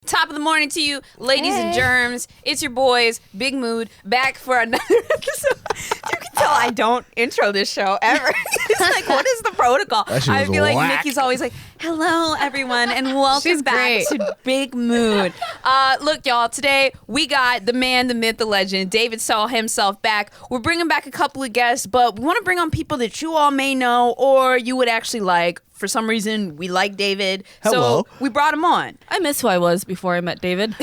Top of the morning to you, ladies and germs. It's your boys, Big Mood, back for another episode. You can tell I don't intro this show ever. It's like, what is the protocol? I feel like Nikki's always like, hello, everyone, and welcome back to Big Mood. Look, y'all, today we got the man, the myth, the legend, David Saw himself back. We're bringing back a couple of guests, but we want to bring on people that you all may know or you would actually like. For some reason, we like David. Hello. So we brought him on. I miss who I was before I met David.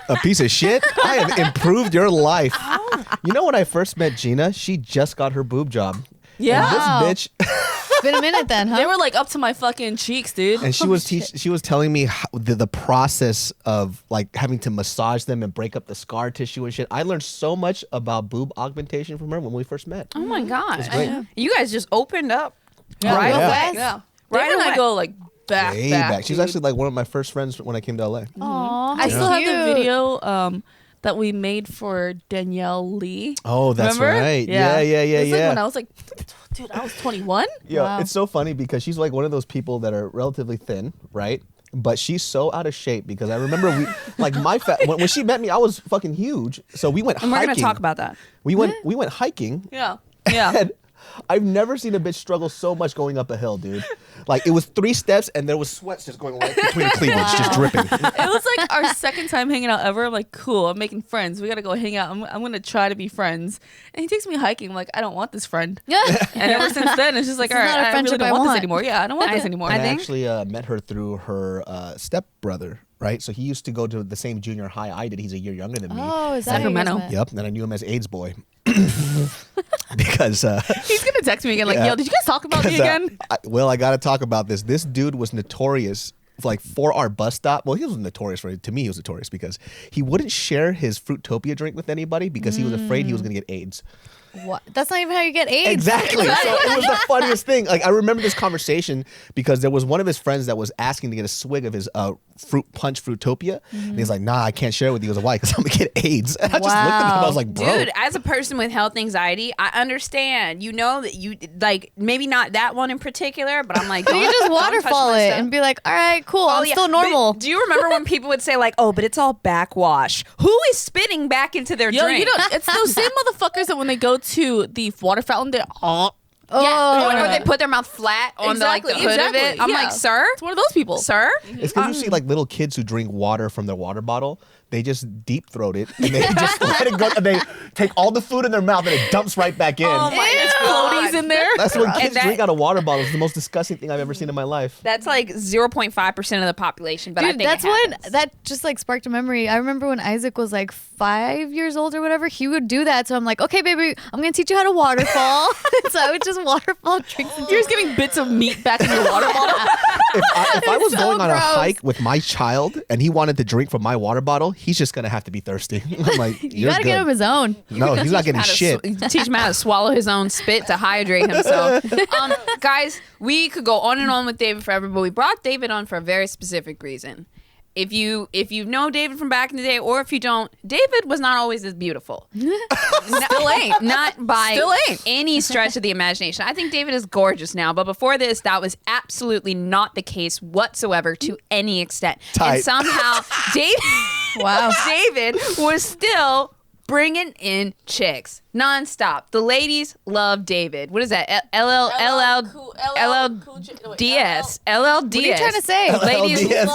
a piece of shit? I have improved your life. Oh. You know when I first met Gina, she just got her boob job. Yeah. And this bitch... It's been a minute then, huh? They were like up to my fucking cheeks, dude. And she was telling me how, the process of like having to massage them and break up the scar tissue and shit. I learned so much about boob augmentation from her when we first met. Oh my God. Great. You guys just opened up. Yeah, right yeah. away. Yeah. Right David and away. I go like Way back. She's actually like one of my first friends when I came to LA. Aww, I still have the video that we made for Danielle Lee. Oh, that's Remember? right. Yeah. It was like when I was like, dude, I was 21. Yeah, Wow. It's so funny because she's like one of those people that are relatively thin, right? But she's so out of shape because I remember we like my when she met me, I was fucking huge. So we went And hiking. we're going to talk about that. We went hiking. Yeah. And I've never seen a bitch struggle so much going up a hill, dude. Like, it was 3 steps, and there was sweats just going right between the cleavage, just dripping. It was like our second time hanging out ever. I'm like, cool, I'm making friends. We got to go hang out. I'm going to try to be friends. And he takes me hiking. I'm like, I don't want this friend. Yeah. And ever since then, it's just like, all right, I really don't want this anymore. Yeah, I don't want this anymore. I actually met her through her stepbrother, right? So he used to go to the same junior high I did. He's a year younger than me. Oh, is that Sacramento. Yep, and I knew him as AIDS boy. Because he's gonna text me again like, yo, did you guys talk about me again? I gotta talk about this. This dude was notorious for our bus stop. Well, he was notorious to me. He was notorious because he wouldn't share his Fruitopia drink with anybody because he was afraid he was gonna get AIDS. What? That's not even how you get AIDS. Exactly. So it was the funniest thing. Like, I remember this conversation because there was one of his friends that was asking to get a swig of his fruit punch Fruitopia. And he's like, nah, I can't share it with you. I was like, why? Because I'm going to get AIDS. And I just looked at him. I was like, bro. Dude, as a person with health anxiety, I understand. You know that you, like, maybe not that one in particular, but I'm like, You just waterfall it and be like, all right, cool, I'm still normal. But do you remember when people would say, like, oh, but it's all backwash? Who is spitting back into their drink? You know, it's those same motherfuckers that when they go to the water fountain, they're or they put their mouth flat on the hood of it. I'm like, sir? It's one of those people. Sir? It's because you see like little kids who drink water from their water bottle. They just deep throat it and they just let it go. And they take all the food in their mouth and it dumps right back in. Oh my There's floaties in there. That's when kids drink out of water bottles. It's the most disgusting thing I've ever seen in my life. That's like 0.5% of the population, but Dude, I think that's when that just like sparked a memory. I remember when Isaac was like 5 years old or whatever, he would do that. So I'm like, okay, baby, I'm gonna teach you how to waterfall. So I would just waterfall drinks. You're just giving bits of meat back in your water bottle. If I was so going on a gross. hike with my child and he wanted to drink from my water bottle, he's just gonna have to be thirsty. I'm like, You gotta get him his own. No, he's not getting shit. Teach him how to swallow his own spit to hydrate himself. Guys, we could go on and on with David forever, but we brought David on for a very specific reason. If you know David from back in the day, or if you don't, David was not always as beautiful. Still ain't. Not by any stretch of the imagination. I think David is gorgeous now, but before this, that was absolutely not the case whatsoever to any extent. Tight. And somehow, David was still bringing in chicks nonstop. The ladies love David. What is that? LLDS. What are you trying to say?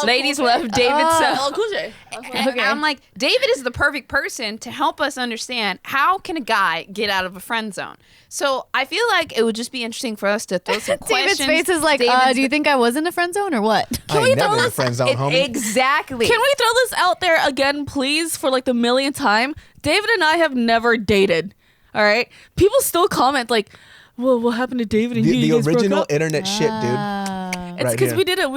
Ladies love David so. And Okay. I'm like, David is the perfect person to help us understand how can a guy get out of a friend zone. So I feel like it would just be interesting for us to throw some David's questions. face is like, do you think I was in a friend zone or what? I ain't never in the friend zone, homie. Exactly. Can we throw this out there again, please, for like the millionth time? David and I have never dated. All right. People still comment like, "Well, what happened to David and you? You The guys broke original up?" internet shit, dude. It's Right because here.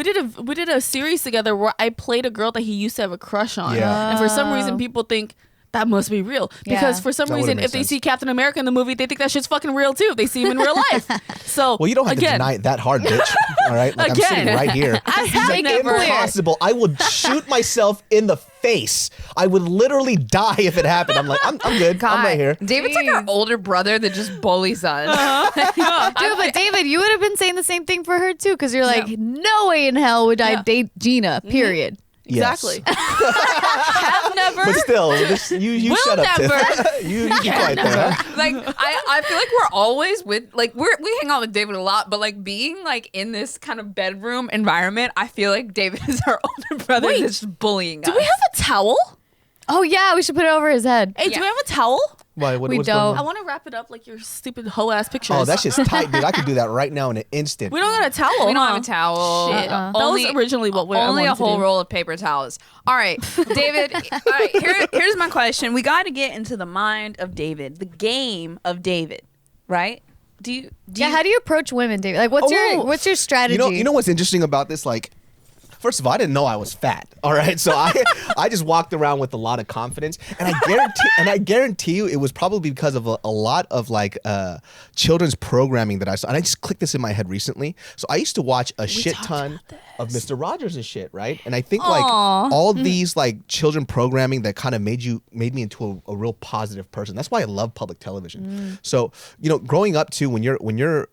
we did a series together where I played a girl that he used to have a crush on, Yeah. and for some reason people think that must be real because Yeah. for some That reason would've if made they sense. see Captain America in the movie, they think that shit's fucking real too. If they see him in real life, so Well, you don't have to again, deny it that hard, bitch. All right? Like, I'm sitting Again. right here. I She's have like, never. impossible. I would shoot myself in the face. I would literally die if it happened. I'm like, I'm good. I'm right here. David's like our older brother that just bullies us. Dude, but David, you would have been saying the same thing for her too, because you're like, no way in hell would I date Gina, period. Exactly. Yes. Have never. But still, you Will shut up. never. Tiff. you be quiet there. Like I feel like we're always with like we hang out with David a lot, but like being like in this kind of bedroom environment, I feel like David is our older brother Wait, that's bullying us. Do we have a towel? Oh yeah, we should put it over his head. Hey, do Yeah. we have a towel? Why? We what's going don't. I on? want to wrap it up like your stupid hoe ass pictures. Oh, that's just tight, dude. I could do that right now in an instant. We don't got a towel. We don't huh? have a towel. Shit. That was originally what we only wanted a to whole do. roll of paper towels. All right, David. All right, here's my question. We got to get into the mind of David, the game of David, right? Do you How do you approach women, David? Like, what's your strategy? You know what's interesting about this? Like, first of all, I didn't know I was fat. All right, so I just walked around with a lot of confidence, and I guarantee you, it was probably because of a lot of like children's programming that I saw. And I just clicked this in my head recently. So I used to watch a shit ton of Mr. Rogers and shit, right? And I think like all these like children programming that kind of made me into a real positive person. That's why I love public television. So growing up too, when you're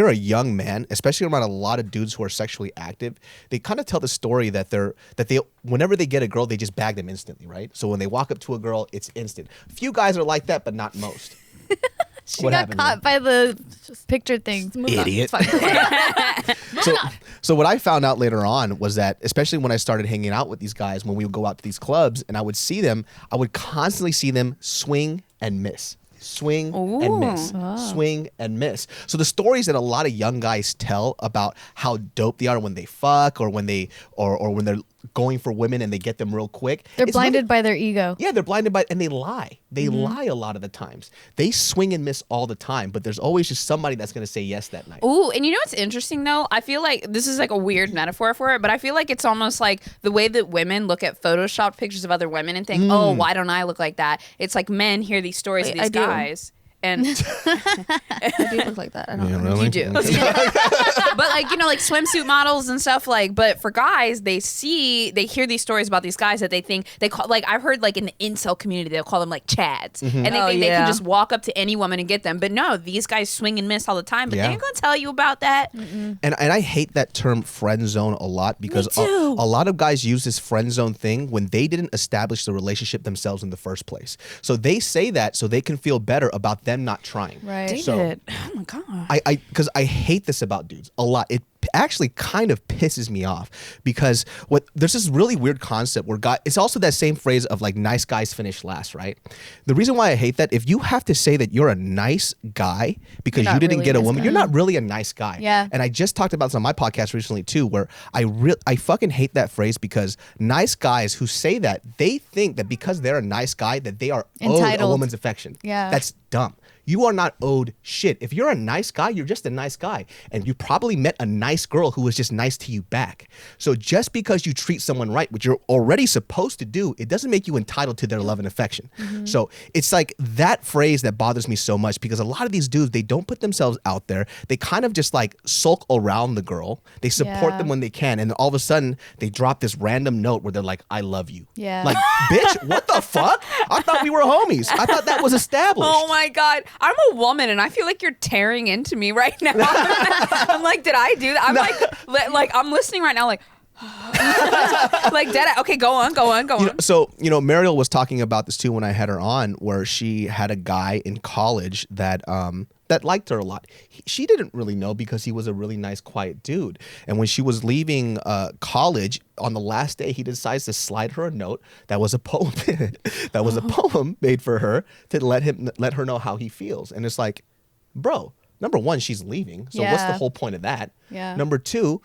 a young man, especially around a lot of dudes who are sexually active, they kind of tell the story that they whenever they get a girl, they just bag them instantly, right? So when they walk up to a girl, it's instant. Few guys are like that, but not most. she what got happened, caught by the picture things. Idiot. So what I found out later on was that, especially when I started hanging out with these guys, when we would go out to these clubs and I would see them, I would constantly see them swing and miss. Swing and miss. Swing and miss. So the stories that a lot of young guys tell about how dope they are when they fuck or when when they're going for women and they get them real quick. They're blinded by their ego. Yeah, they're blinded by, and they lie. They lie a lot of the times. They swing and miss all the time, but there's always just somebody that's going to say yes that night. Ooh, and you know what's interesting though? I feel like this is like a weird metaphor for it, but I feel like it's almost like the way that women look at photoshopped pictures of other women and think, oh, why don't I look like that? It's like men hear these stories of Wait, these I do. guys. And I do look like that. I don't know. Really? you do. But like, like swimsuit models and stuff but for guys, they hear these stories about these guys that they think they call, like I've heard like in the incel community, they'll call them like chads. And they think they can just walk up to any woman and get them. But no, these guys swing and miss all the time, but they ain't gonna tell you about that. And I hate that term friend zone a lot because a lot of guys use this friend zone thing when they didn't establish the relationship themselves in the first place. So they say that so they can feel better about them not trying. Right. So David, oh my god. because I hate this about dudes a lot. It actually kind of pisses me off because there's this really weird concept where it's also that same phrase of like nice guys finish last, right? The reason why I hate that, if you have to say that you're a nice guy because you didn't get a woman, you're not really a nice guy. Yeah. And I just talked about this on my podcast recently too, where I fucking hate that phrase because nice guys who say that, they think that because they're a nice guy that they are owed a Entitled. woman's affection. Yeah. That's dumb. You are not owed shit. If you're a nice guy, you're just a nice guy. And you probably met a nice girl who was just nice to you back. So just because you treat someone right, which you're already supposed to do, it doesn't make you entitled to their love and affection. So it's like that phrase that bothers me so much because a lot of these dudes, they don't put themselves out there. They kind of just like sulk around the girl. They support them when they can. And all of a sudden they drop this random note where they're like, I love you. Yeah. Like, bitch, what the fuck? I thought we were homies. I thought that was established. Oh my God. I'm a woman and I feel like you're tearing into me right now. I'm like, did I do that? I'm like I'm listening right now like like dead. Okay, go on. So, Mariel was talking about this too when I had her on, where she had a guy in college that liked her a lot. She didn't really know because he was a really nice, quiet dude. And when she was leaving college, on the last day, he decides to slide her a note that was a poem. That was a poem made for her to let her know how he feels. And it's like, bro, number one, she's leaving. So what's the whole point of that? Yeah. Number two,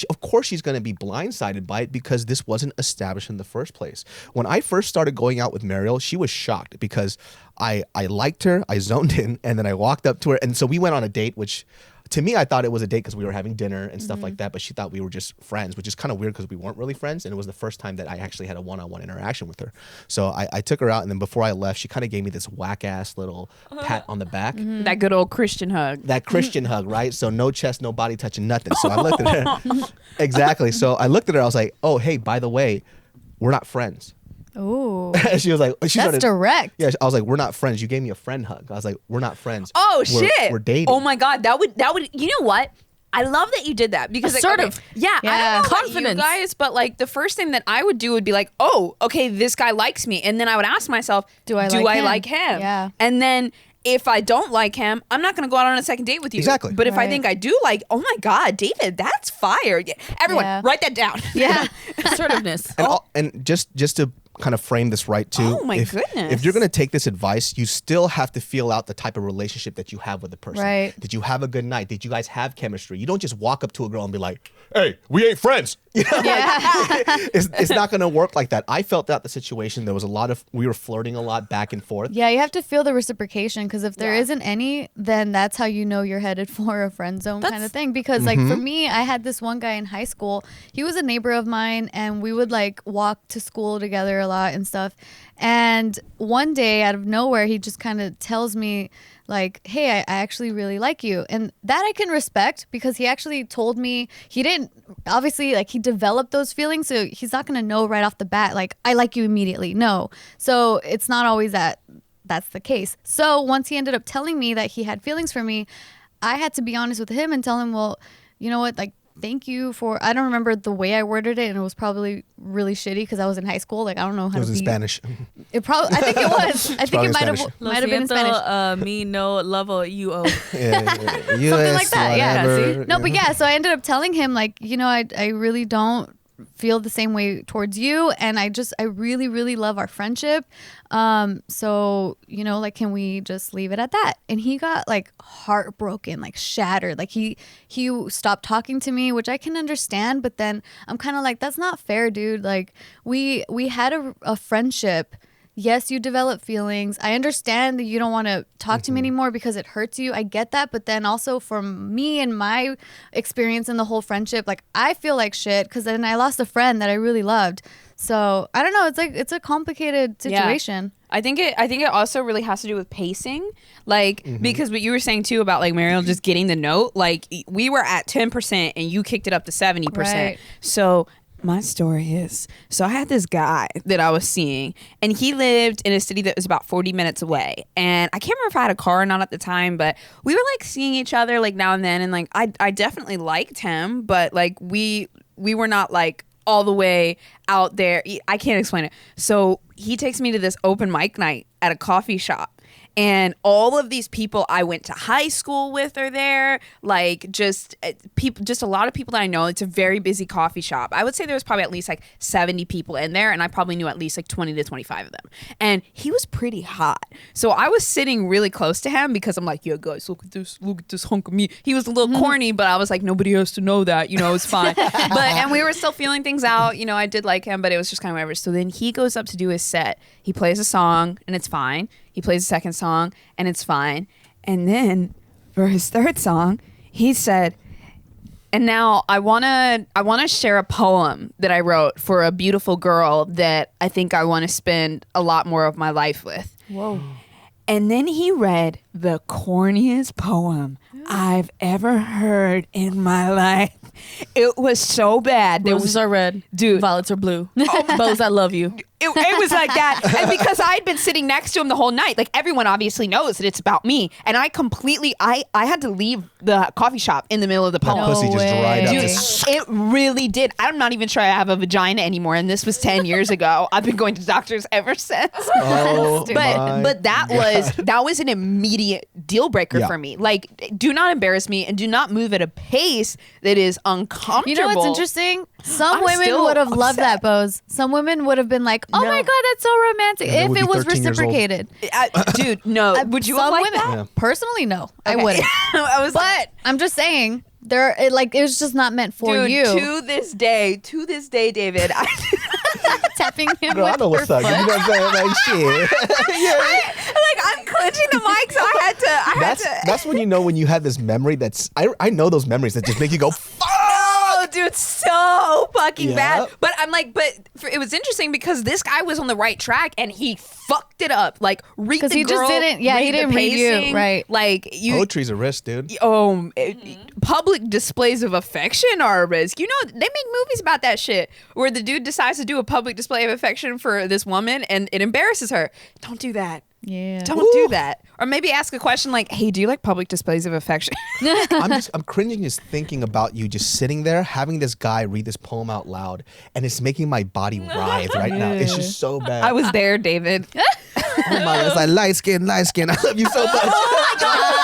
of course she's going to be blindsided by it because this wasn't established in the first place. When I first started going out with Mariel, she was shocked because I liked her, I zoned in, and then I walked up to her. And so we went on a date, which to me, I thought it was a date because we were having dinner and stuff like that, but she thought we were just friends, which is kind of weird because we weren't really friends. And it was the first time that I actually had a one-on-one interaction with her. So I took her out, and then before I left, she kind of gave me this whack-ass little pat on the back. That good old Christian hug. That Christian hug, right? So no chest, no body touching nothing. So I looked at her. Exactly. So I looked at her. I was like, oh, hey, by the way, we're not friends. Ooh. She was like, That's direct. Yeah, I was like, we're not friends. You gave me a friend hug. I was like, we're not friends. Oh shit. We're dating. Oh my God. That would you know what? I love that you did that because Assertive. Like, yeah, I Yeah. don't know about Confidence. you guys, but like the first thing that I would do would be like, oh, okay, this guy likes me, and then I would ask myself, Do I like him? Yeah. And then if I don't like him, I'm not going to go out on a second date with you. Exactly. But if I Right. think I do like, oh my God, David, that's fire. Yeah. Everyone, Yeah. write that down. Yeah. Assertiveness. And just to kind of frame this right too. Oh, my goodness. If you're going to take this advice, you still have to feel out the type of relationship that you have with the person. Right. Did you have a good night? Did you guys have chemistry? You don't just walk up to a girl and be like, "Hey, we ain't friends." You know, it's not going to work like that. I felt out the situation. There was we were flirting a lot back and forth. Yeah, you have to feel the reciprocation because if there Yeah. isn't any, then that's how you know you're headed for a friend zone kind of thing. Because like for me, I had this one guy in high school. He was a neighbor of mine, and we would like walk to school together a lot and stuff. And one day, out of nowhere, he just kind of tells me like, "Hey, I actually really like you," and that I can respect because he actually told me he didn't. Obviously, like he developed those feelings, so he's not gonna know right off the bat like I like you immediately. No, so it's not always that's the case. So once he ended up telling me that he had feelings for me, I had to be honest with him and tell him, well, you know what, like thank you for. I don't remember the way I worded it, and it was probably really shitty because I was in high school. Like I don't know how It was to in be. Spanish. It probably. I think it was. I think probably it in might Spanish. have been in Spanish. Me no lavo you owe. Something like that, yeah. See? No, but yeah, so I ended up telling him like, you know, I really don't feel the same way towards you, and I really really love our friendship. So, you know, like can we just leave it at that? And he got like heartbroken, like shattered. Like he stopped talking to me, which I can understand, but then I'm kind of like that's not fair, dude. Like we had a friendship. Yes, you develop feelings. I understand that you don't want to talk to me anymore because it hurts you. I get that. But then also from me and my experience in the whole friendship, like I feel like shit because then I lost a friend that I really loved. So I don't know. It's like it's a complicated situation. I think it also really has to do with pacing, like because what you were saying too about like Mariel just getting the note, like we were at 10% and you kicked it up to 70%. Right. So my story is, so I had this guy that I was seeing, and he lived in a city that was about 40 minutes away. And I can't remember if I had a car or not at the time, but we were like seeing each other like now and then, and like I definitely liked him, but like we were not like all the way out there. I can't explain it. So he takes me to this open mic night at a coffee shop. And all of these people I went to high school with are there, like just people, just a lot of people that I know. It's a very busy coffee shop. I would say there was probably at least like 70 people in there, and I probably knew at least like 20 to 25 of them. And he was pretty hot. So I was sitting really close to him because I'm like, yo, guys, look at this hunk of meat. He was a little corny, but I was like, nobody has to know that, you know, it's fine. And we were still feeling things out. You know, I did like him, but it was just kind of whatever. So then he goes up to do his set. He plays a song, and it's fine. He plays a second song, and it's fine. And then for his third song, he said, and now I wanna share a poem that I wrote for a beautiful girl that I think I want to spend a lot more of my life with. Whoa. And then he read the corniest poem I've ever heard in my life. It was so bad. Roses are red, Dude. violets are blue. Bows, I love you. It was like that. And because I'd been sitting next to him the whole night, like everyone obviously knows that it's about me. And I had to leave the coffee shop in the middle of the That poem. pussy just dried up. Dude, Just- it really did. I'm not even sure I have a vagina anymore, and this was 10 years ago. I've been going to doctors ever since. Oh, my But that was an immediate deal breaker Yeah. for me. Like, do not embarrass me and do not move at a pace that is uncomfortable. You know what's interesting? Some I'm women still would have loved upset. that, Bose. Some women would have been like, "Oh No. my god, that's so romantic." And they If would it be was 13 years old. reciprocated. Dude, no. Would you have Some liked women, that? Yeah. personally, no, I Okay. wouldn't. I was like, But I'm just saying, it was just not meant for dude, you. to this day, David, Tapping him Girl, I with know what's her up. You know what I'm saying? Like, shit. I'm clenching the mic, so I had to. That's when you know when you have this memory I know those memories that just make you go, Oh, dude, so fucking bad. But I'm like, it was interesting because this guy was on the right track and he fucked it up. Like, read the girl. Because he just didn't, he didn't read you. Right. Like, poetry's a risk, dude. Public displays of affection are a risk. You know, they make movies about that shit where the dude decides to do a public display of affection for this woman and it embarrasses her. Don't do that. Yeah. Don't do that. Or maybe ask a question like, hey, do you like public displays of affection? I'm cringing just thinking about you just sitting there having this guy read this poem out loud and it's making my body writhe right now. It's just so bad. I was there, David. Oh my God, it's like light skin. I love you so much. Oh my God.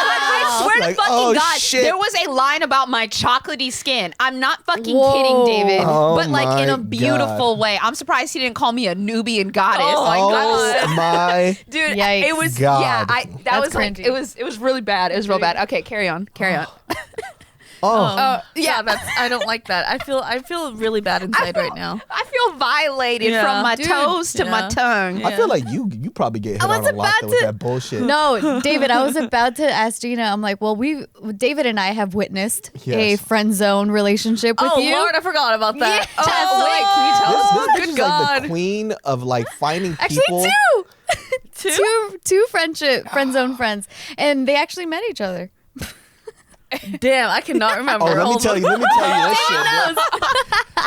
I swear like, to fucking God, shit. there was a line about my chocolatey skin. I'm not fucking kidding, David. But like in a beautiful way. I'm surprised he didn't call me a Nubian goddess. My dude, Yikes. it was God. that was like it was really bad. It was real bad. Okay, carry on. Yeah, I don't like that. I feel really bad inside right now. I feel violated from my toes to my tongue. I feel like you probably get hit on a lot though with that bullshit. No, David, I was about to ask Gina. I'm like, well, David and I have witnessed a friend zone relationship with you. Oh Lord, I forgot about that. Yeah. Can you tell us? This is like the queen of like finding people. Actually, two friend zone friends, and they actually met each other. Damn, I cannot remember. Let me tell you this shit. Bro.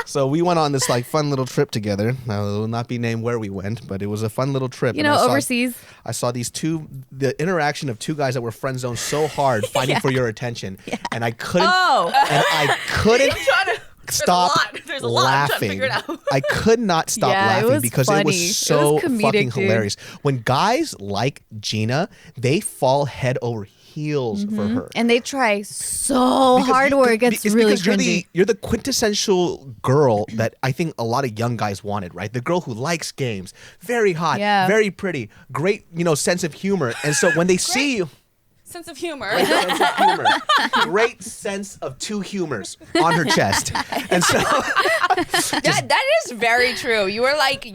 So we went on this like fun little trip together. Now it will not be named where we went, but it was a fun little trip. You know, overseas. I saw the interaction of two guys that were friend zoned so hard, fighting for your attention, and I couldn't. Stop There's a lot. laughing. I could not stop laughing because it was so fucking hilarious. When guys like Gina, they fall head over heels for her. And they try so hard where it gets really cringy. You're the quintessential girl that I think a lot of young guys wanted, right? The girl who likes games, very hot, very pretty, great, sense of humor. And so when they see you, sense of humor. Great sense of two humors on her chest. And so that is very true. You were like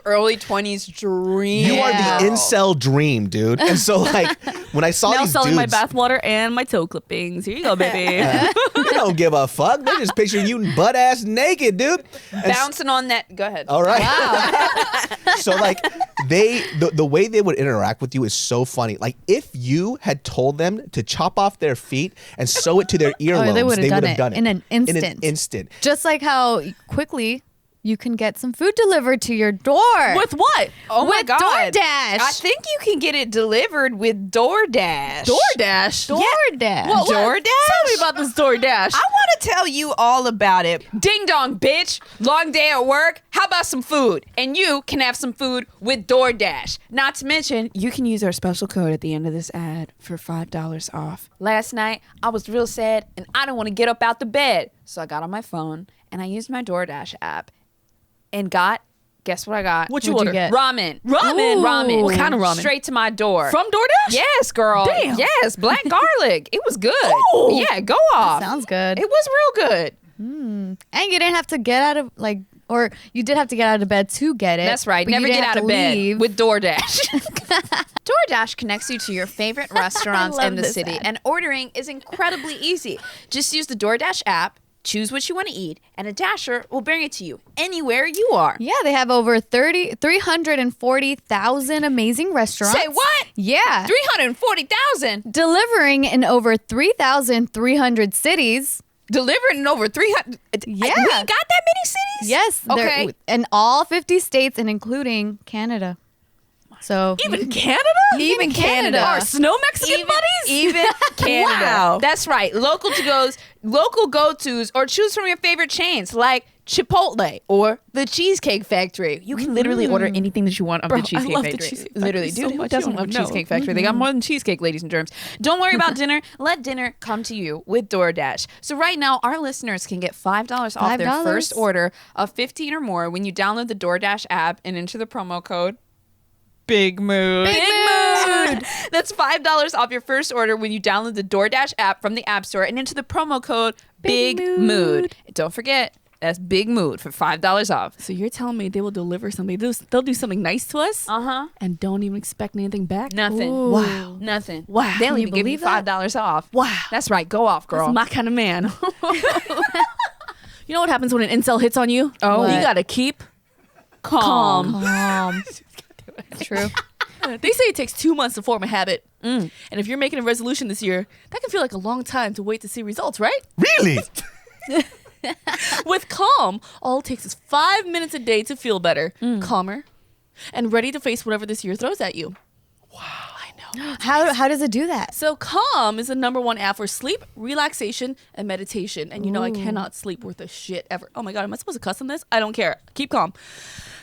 early 20s dream. You are the incel dream, dude. And so like when I saw now these selling dudes, my bathwater and my toe clippings. Here you go, baby. You don't give a fuck. They just picture you butt ass naked, dude. Bouncing on that. Go ahead. All right. Wow. So like the way they would interact with you is so funny. Like if you had told them to chop off their feet and sew it to their earlobes, they would have done it in an instant. Just like how quickly you can get some food delivered to your door. With what? Oh my God. DoorDash. I think you can get it delivered with DoorDash. DoorDash? DoorDash. Well, DoorDash? Tell me about this DoorDash. I want to tell you all about it. Ding dong, bitch. Long day at work. How about some food? And you can have some food with DoorDash. Not to mention, you can use our special code at the end of this ad for $5 off. Last night, I was real sad and I didn't want to get up out the bed. So I got on my phone and I used my DoorDash app and guess what I got? What you order? Ramen. Ramen. What kind of ramen? Straight to my door. From DoorDash? Yes, girl. Damn. Yes, black garlic. It was good. Ooh. Yeah, go off. That sounds good. It was real good. And you didn't have to get out of or you did have to get out of bed to get it. That's right. Never get out of bed leave. with DoorDash. DoorDash connects you to your favorite restaurants in the city, and ordering is incredibly easy. Just use the DoorDash app. Choose what you want to eat, and a Dasher will bring it to you anywhere you are. Yeah, they have over 340,000 amazing restaurants. Say what? Yeah. 340,000? Delivering in over 3,300 cities. Delivering in over 300? Yeah. We got that many cities? Yes. Okay. In all 50 states and including Canada. So Even Canada? Even Canada. Our snow Mexican buddies? Even Canada. Wow. That's right. Local go-tos, or choose from your favorite chains like Chipotle or the Cheesecake Factory. You can literally order anything that you want of the Cheesecake I love Factory. the Cheesecake Factory Literally, so dude, who much. doesn't You love don't know. Cheesecake Factory? They got more than cheesecake, ladies and germs. Don't worry about dinner. Let dinner come to you with DoorDash. So right now, our listeners can get $5 off their first order of 15 or more when you download the DoorDash app and enter the promo code Big Mood. Big Mood. That's $5 off your first order when you download the DoorDash app from the App Store and enter the promo code Big Mood. Don't forget, that's Big Mood for $5 off. So you're telling me they will deliver something? They'll do something nice to us? And don't even expect anything back? Nothing. Ooh. Wow. Nothing. Wow. They'll Can even you give you believe that? $5 off. Wow. That's right. Go off, girl. That's my kind of man. You know what happens when an incel hits on you? Oh. You What? gotta keep calm. True. They say it takes 2 months to form a habit. And if you're making a resolution this year, that can feel like a long time to wait to see results, right? Really? With Calm, all it takes is 5 minutes a day to feel better, calmer, and ready to face whatever this year throws at you. Wow. I know. How does it do that? So Calm is the #1 app for sleep, relaxation, and meditation. And you know I cannot sleep worth a shit ever. Oh my God, am I supposed to cuss on this? I don't care. Keep calm.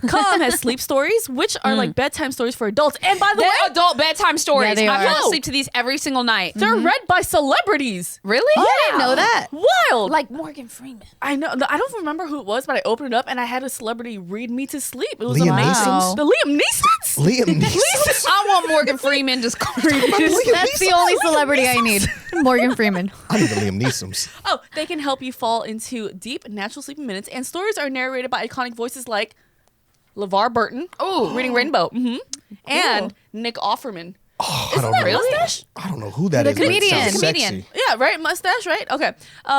Calm has sleep stories, which are like bedtime stories for adults. And by the way, They're adult bedtime stories. Yeah, they I are. fall asleep to these every single night. they're read by celebrities. Really? Oh, I didn't know that. Wild. Like Morgan Freeman. I know. I don't remember who it was, but I opened it up and I had a celebrity read me to sleep. It was Liam amazing. Neeson? The Liam Neesons. Liam Neeson. I want Morgan Freeman just read me. That's the only celebrity I need. Morgan Freeman. I need the Liam Neesons. Oh, they can help you fall into deep, natural sleep in minutes. And stories are narrated by iconic voices like LeVar Burton, reading Rainbow, and Nick Offerman. Oh, Isn't that mustache? I don't know who that The is. but it comedian. sounds The comedian. sexy. Yeah, right? Mustache, right? Okay.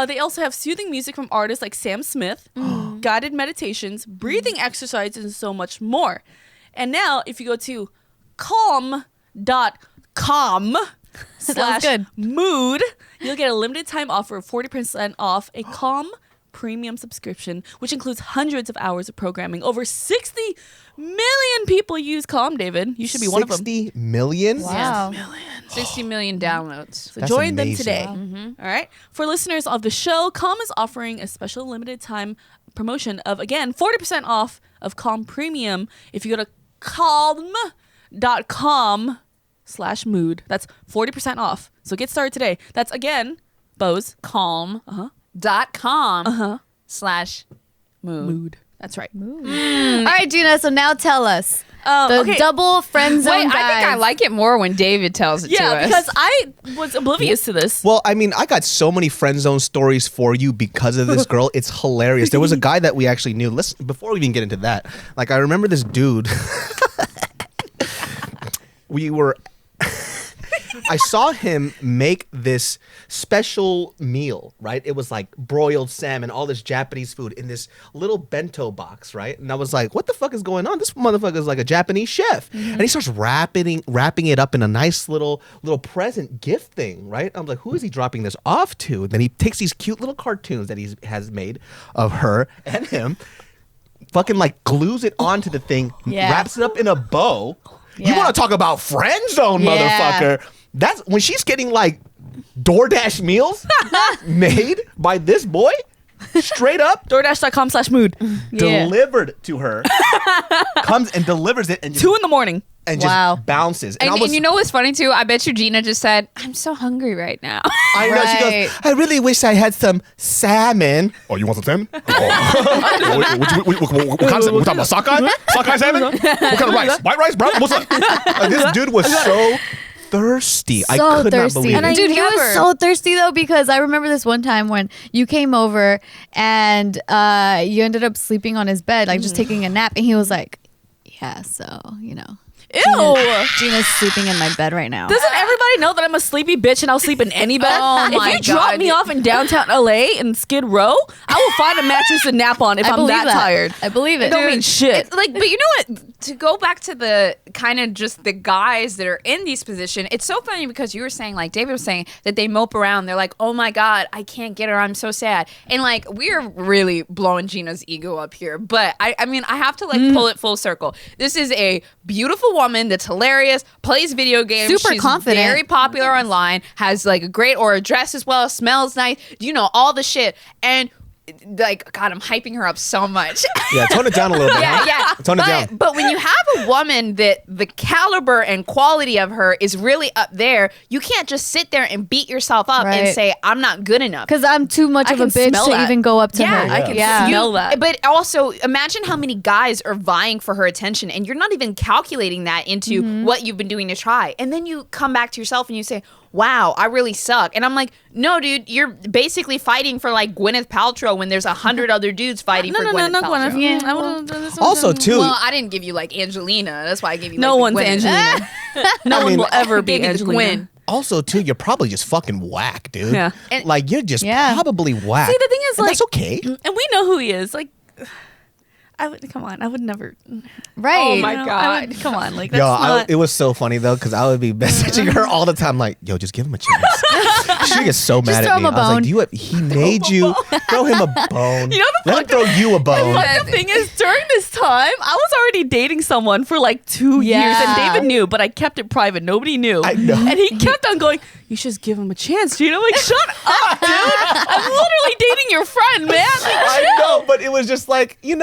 They also have soothing music from artists like Sam Smith, guided meditations, breathing exercises, and so much more. And now, if you go to calm.com/mood, you'll get a limited time offer of 40% off a Calm premium subscription, which includes hundreds of hours of programming. Over 60 million people use Calm, David. You should be one of them. 60 million? Wow. 60 million downloads. So That's join amazing. them today. All right. For listeners of the show, Calm is offering a special limited time promotion of, again, 40% off of Calm Premium if you go to calm.com/mood. That's 40% off. So get started today. That's, again, Bose. Calm.com/mood. That's right. All right, Gina. So now tell us the okay. double friend zone Wait, I think I guys. like it more when David tells it to Yeah, us. because I was oblivious to this. Well, I mean, I got so many friend zone stories for you because of this girl. It's hilarious. There was a guy that we actually knew. Listen, before we even get into that, like I remember this dude. I saw him make this special meal, right? It was like broiled salmon, all this Japanese food in this little bento box, right? And I was like, what the fuck is going on? This motherfucker is like a Japanese chef. And he starts wrapping it up in a nice little present gift thing, right? I'm like, who is he dropping this off to? And then he takes these cute little cartoons that he has made of her and him, fucking like glues it onto the thing, Yeah. wraps it up in a bow. You Yeah. want to talk about friend zone, Yeah. motherfucker? That's when she's getting like DoorDash meals made by this boy, straight up DoorDash.com/mood. delivered to her. Comes and delivers it and just, 2 a.m. and just Wow. bounces. and, I was, and you know what's funny too? I bet you Gina just said, "I'm so hungry right now." I know she Right. goes, I really wish I had some salmon. Oh, you want some salmon? Oh. what kind of we talking about sockeye? Sockeye salmon? What kind of rice? White rice, bro? What's up? This dude was so thirsty. I So could thirsty. not believe it. Dude, he never- was so thirsty though, because I remember this one time when you came over and you ended up sleeping on his bed, like just taking a nap, and he was like, yeah, so, you know. Ew. Gina's sleeping in my bed right now. Doesn't everybody know that I'm a sleepy bitch and I'll sleep in any bed? Oh my if you drop God. me off in downtown LA in Skid Row, I will find a mattress to nap on if I I'm believe that tired. I believe it. It don't mean shit. It's like, but you know what? To go back to the kind of just the guys that are in these positions, it's so funny because you were saying, like David was saying, that they mope around. They're like, "Oh my God, I can't get her. I'm so sad." And like, we're really blowing Gina's ego up here. But I mean, I have to like pull it full circle. This is a beautiful woman that's hilarious, plays video games, Super she's confident. very popular online, has like a great or a dress as well, smells nice, you know, all the shit. And like, God, I'm hyping her up so much. Yeah, tone it down a little bit. Yeah, huh? yeah. Tone it down. But when you have a woman that the caliber and quality of her is really up there, you can't just sit there and beat yourself up and Right. say, "I'm not good enough." Because I'm too much I of a can bitch smell to that. even go up to Yeah, her. I can yeah. smell that. But also, imagine how many guys are vying for her attention, and you're not even calculating that into what you've been doing to try. And then you come back to yourself and you say, "Wow, I really suck." And I'm like, "No, dude, you're basically fighting for like Gwyneth Paltrow when there's 100 other dudes fighting for Gwyneth not Paltrow." Gwyneth. Yeah, I would've done this Also, one. too, Well, I didn't give you like Angelina. That's why I gave you No like, one's the Gwyneth. Angelina. No one will ever be Gave you the Angelina. Gwen. also too, you're probably just fucking whack, dude. Yeah. Like you're just probably whack. See, the thing is, and like, that's okay. And we know who he is. Like, I would never. Right. Oh my God. Come on, like that's Yo, not. it was so funny though, because I would be messaging her all the time, like, "Yo, just give him a chance." She gets so mad throw at him me. a I was like, bone. "Do you? He made you. Throw him a bone. You know the Let him throw you a bone." But the thing is, during this time, I was already dating someone for like 2 years, Yeah. and David knew, but I kept it private. Nobody knew. I know. And he kept on going, "You should just give him a chance, dude." I'm like, "Shut up, dude! I'm literally dating your friend, man." Like, I know, but it was just like, he's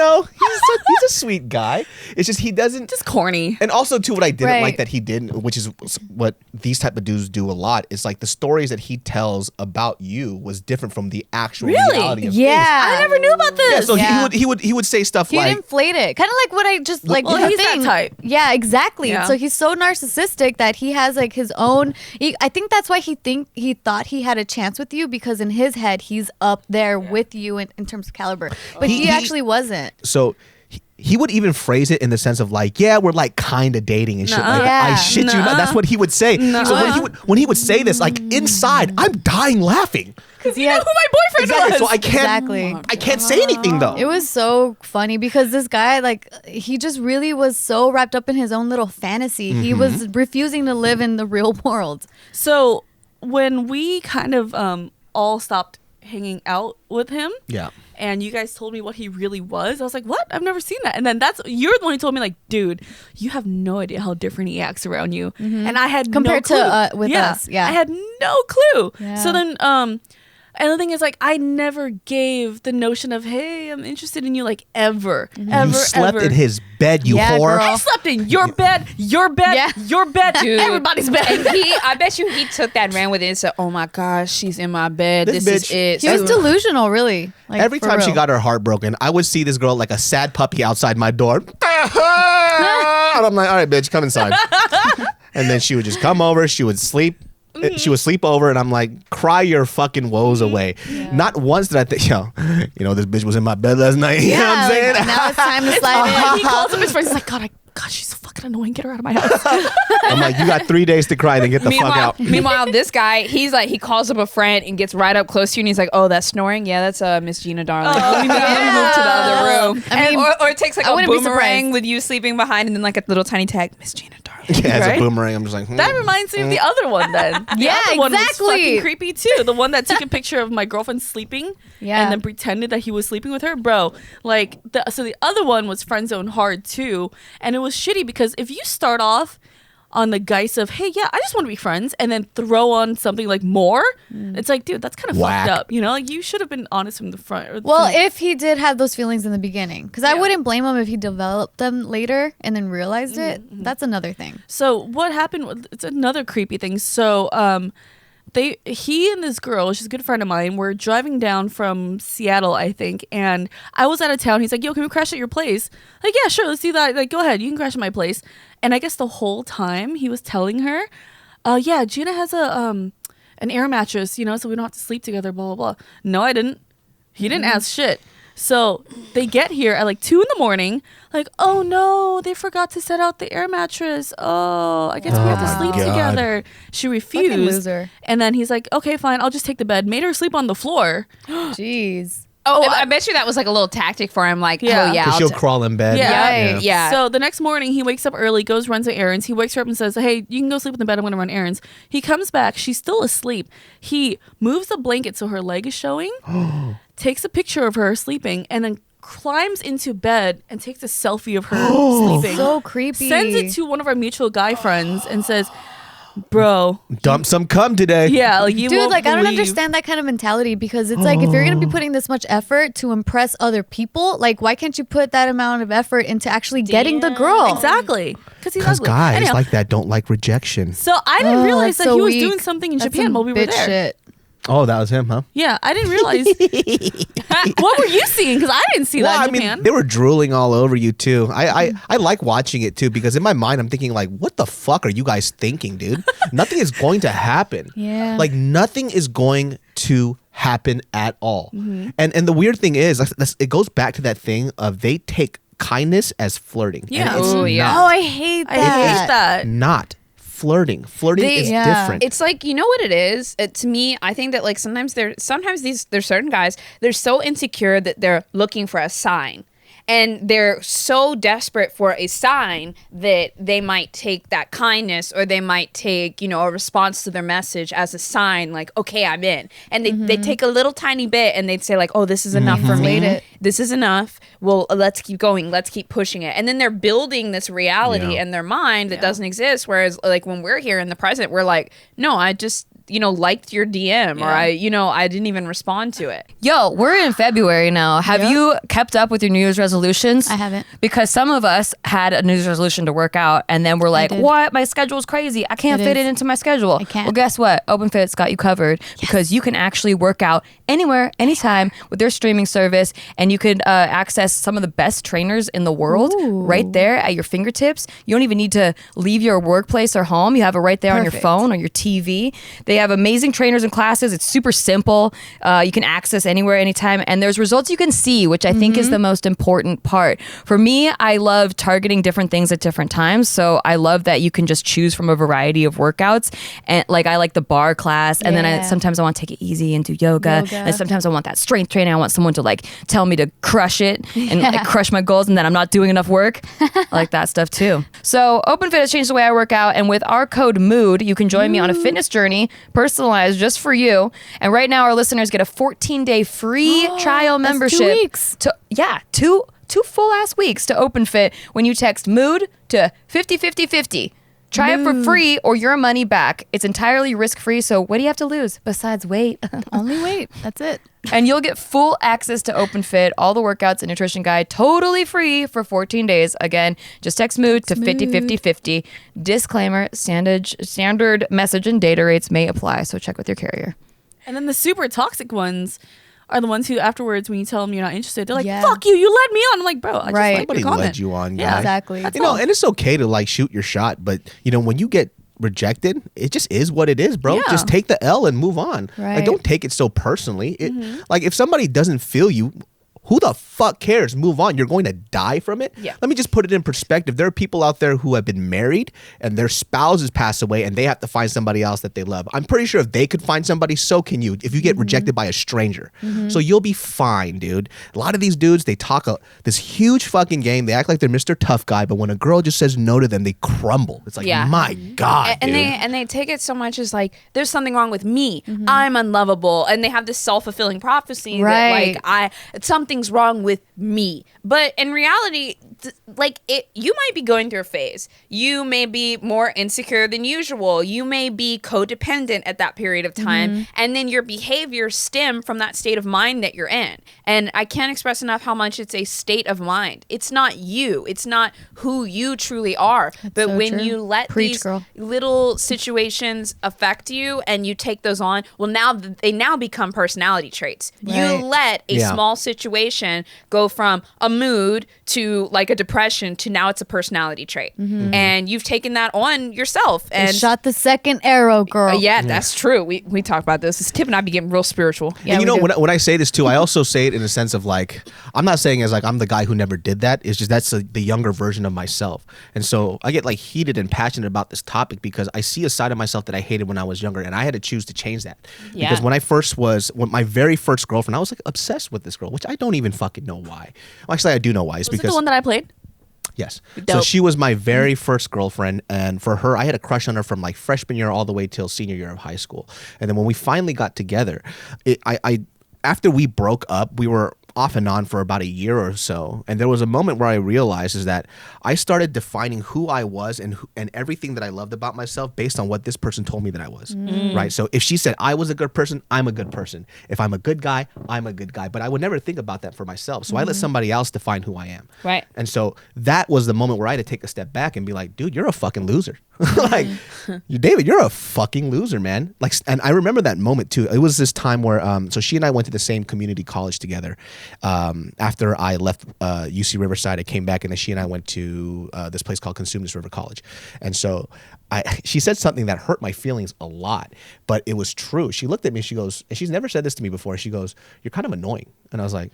a sweet guy. It's just he doesn't. just corny. And also, too, what I didn't Right. like that he did, which is what these type of dudes do a lot, is like the stories that he tells about you was different from the actual reality of things. Yeah. I never knew about this. Yeah, so Yeah. he would say stuff He'd like, inflate it. Kind of like what I just like Well, the he's that thing. type. Yeah, exactly. Yeah. So he's so narcissistic that he has like his own I think that's why he thought he had a chance with you, because in his head he's up there with you in terms of caliber. But he actually wasn't. so he would even phrase it in the sense of like, yeah, we're like kind of dating and shit. Nuh-uh. Like, Yeah. I shit you not. That's what he would say. So when he would say this, like inside, I'm dying laughing. Because you know who my boyfriend Exactly. was. So Exactly. I can't say anything though. It was so funny because this guy, like, he just really was so wrapped up in his own little fantasy. He was refusing to live in the real world. So when we kind of all stopped hanging out with him, Yeah. and you guys told me what he really was, I was like, what? I've never seen that. And then you're the one who told me, like, dude, you have no idea how different he acts around you. And I had Compared no to, clue. with us, yeah. I had no clue. Yeah. So then and the thing is, like, I never gave the notion of, hey, I'm interested in you, like, ever. Ever, You slept ever. in his bed, you Yeah, whore. girl. I slept in your bed, your bed, Yeah. your bed, Dude. everybody's bed. And I bet you he took that, ran with it, and said, "Oh my gosh, she's in my bed. This This is bitch- it." He was So- delusional, really. Like, Every for time she real. got her heart broken, I would see this girl like a sad puppy outside my door. And I'm like, all right, bitch, come inside. And then she would just come over. She would sleep. She would sleep over, and I'm like, cry your fucking woes away. Not once did I think, this bitch was in my bed last night. You know what I'm saying? like, now it's time to slide Like, in. he calls up his friends. He's like, God, she's so fucking annoying. Get her out of my house. I'm like, you got 3 days to cry, then get the fuck out. Meanwhile, this guy, he's like, he calls up a friend and gets right up close to you, and he's like, "Oh, that's snoring. Yeah, that's Miss Gina, darling. Let me move to the other room." I mean, or it takes like I a wouldn't be boomerang surprised. with you sleeping behind, and then like a little tiny tag, "Miss Gina, darling." Yeah, as Right? a boomerang, I'm just like, That reminds me of the other one then. The Yeah, other one was exactly. fucking creepy too. The one that took a picture of my girlfriend sleeping Yeah. and then pretended that he was sleeping with her. Bro, like, so the other one was Friendzone hard too. And it was shitty because if you start off on the guise of, hey, yeah, I just want to be friends, and then throw on something like more, it's like, dude, that's kind of Whack. fucked up. You know, like, you should have been honest from the front. Or Well, from- if he did have those feelings in the beginning, because I Yeah. wouldn't blame him if he developed them later and then realized it. That's another thing. So what happened? It's another creepy thing. So he and this girl, she's a good friend of mine, were driving down from Seattle, I think, and I was out of town. He's like, "Yo, can we crash at your place?" Like, yeah, sure, let's do that. Like, go ahead, you can crash at my place. And I guess the whole time he was telling her, yeah, Gina has an air mattress, so we don't have to sleep together, blah, blah, blah. No, I didn't. He didn't ask shit. So they get here at like 2 a.m, like, oh no, they forgot to set out the air mattress. Oh, I guess we have to my sleep God. together. She refused. Fucking loser. And then he's like, okay, fine, I'll just take the bed. Made her sleep on the floor. Jeez. Oh, I bet you that was like a little tactic for him. Like, Yeah. oh yeah, Because I'll she'll t- crawl in bed. Yeah. Right. yeah. So the next morning, he wakes up early, goes, runs the errands. He wakes her up and says, hey, you can go sleep in the bed. I'm going to run errands. He comes back. She's still asleep. He moves the blanket so her leg is showing, takes a picture of her sleeping, and then climbs into bed and takes a selfie of her sleeping. So creepy. Sends it to one of our mutual guy friends and says, bro, Dump some cum today. yeah, like you Dude, won't like, I don't believe- understand that kind of mentality, because it's like, if you're going to be putting this much effort to impress other people, like, why can't you put that amount of effort into actually getting the girl? Exactly. Because he's Because ugly. guys Anyhow, like that don't like rejection. so I didn't realize that that's so he was weak. doing something in That's Japan some while we were bitch there. shit. Oh, that was him, huh? Yeah, I didn't realize. What were you seeing? Because I didn't see that in Japan. they were drooling all over you too. I like watching it too, because in my mind I'm thinking like, what the fuck are you guys thinking, dude? Nothing is going to happen. Yeah. Like nothing is going to happen at all. And the weird thing is, it goes back to that thing of they take kindness as flirting. Yeah. And it's Oh, yeah. not. Oh, I hate I that. hate that. Not flirting. Flirting is different. It's like, you know what it is? To me, I think that like sometimes there's certain guys, they're so insecure that they're looking for a sign. And they're so desperate for a sign that they might take that kindness, or they might take, you know, a response to their message as a sign, like, okay, I'm in. And they take a little tiny bit and they'd say like, oh, this is enough for me. This is enough. Well, let's keep going. Let's keep pushing it. And then they're building this reality in their mind that doesn't exist. Whereas like when we're here in the present, we're like, no, I just, you know, liked your DM or I didn't even respond to it. Yo, we're in February now. Have you kept up with your New Year's resolutions? I haven't. Because some of us had a New Year's resolution to work out, and then we're like, what? My schedule's crazy. I can't fit it into my schedule. I can't. Well, guess what? OpenFit's got you covered because you can actually work out anywhere, anytime with their streaming service, and you could access some of the best trainers in the world right there at your fingertips. You don't even need to leave your workplace or home. You have it right there on your phone or your TV. They have amazing trainers and classes. It's super simple. You can access anywhere, anytime. And there's results you can see, which I think is the most important part. For me, I love targeting different things at different times. So I love that you can just choose from a variety of workouts. And like I like the bar class. And then sometimes I want to take it easy and do yoga. And sometimes I want that strength training. I want someone to like tell me to crush it and like crush my goals and that I'm not doing enough work. I like that stuff too. So OpenFit has changed the way I work out. And with our code MOOD, you can join me on a fitness journey, personalized just for you. And right now our listeners get a 14-day free trial membership. 2 weeks. Two full ass weeks to OpenFit when you text MOOD to 505050. Try it for free or your money back. It's entirely risk-free, so what do you have to lose besides weight? Only weight. That's it. And you'll get full access to OpenFit, all the workouts and nutrition guide, totally free for 14 days. Again, just text MOOD to 505050. Disclaimer, standard message and data rates may apply, so check with your carrier. And then the super toxic ones are the ones who afterwards, when you tell them you're not interested, they're like, fuck you, you led me on. I'm like, bro, I just like Nobody your comment. led you on, guy. Yeah, exactly. You know, and it's okay to like shoot your shot, but you know, when you get rejected, it just is what it is, bro. Just take the L and move on. Like, don't take it so personally. Like, if somebody doesn't feel you, who the fuck cares? Move on. You're going to die from it. Let me just put it in perspective. There are people out there who have been married and their spouses pass away and they have to find somebody else that they love. I'm pretty sure if they could find somebody, so can you. If you get rejected by a stranger. So you'll be fine, dude. A lot of these dudes, they talk this huge fucking game. They act like they're Mr. Tough Guy, but when a girl just says no to them, they crumble. It's like, my God, and dude. they take it so much as like, there's something wrong with me. I'm unlovable. And they have this self-fulfilling prophecy that like something's wrong with me. But in reality, like you might be going through a phase. You may be more insecure than usual. You may be codependent at that period of time. And then your behaviors stem from that state of mind that you're in. And I can't express enough how much it's a state of mind. It's not you. It's not who you truly are. But so when true. you let these little situations affect you and you take those on, well, now they now become personality traits. You let a small situation go from a mood to like a depression to now it's a personality trait. And you've taken that on yourself. And shot the second arrow, girl. That's true. We talked about this. Tip and I be getting real spiritual. And you know, when I say this too, I also say it in a sense of like, I'm not saying as like I'm the guy who never did that. It's just that's the younger version of myself. And so I get like heated and passionate about this topic because I see a side of myself that I hated when I was younger, and I had to choose to change that. Because when my very first girlfriend, I was like obsessed with this girl, which I don't even fucking know why. Well, actually, I do know why. It's Was because it the one that I played? Yes. Dope. So she was my very first girlfriend, and for her, I had a crush on her from like freshman year all the way till senior year of high school. And then when we finally got together, after we broke up, we were off and on for about a year or so. And there was a moment where I realized is that I started defining who I was and everything that I loved about myself based on what this person told me that I was, right? So if she said I was a good person, I'm a good person. If I'm a good guy, I'm a good guy. But I would never think about that for myself. So I let somebody else define who I am. Right. And so that was the moment where I had to take a step back and be like, dude, you're a fucking loser. Like, David, you're a fucking loser, man. Like, and I remember that moment too. It was this time where, so she and I went to the same community college together. After I left UC Riverside, I came back, and then she and I went to this place called Consumnes River College. And so she said something that hurt my feelings a lot, but it was true. She looked at me, she goes, and she's never said this to me before. She goes, "You're kind of annoying." And I was like,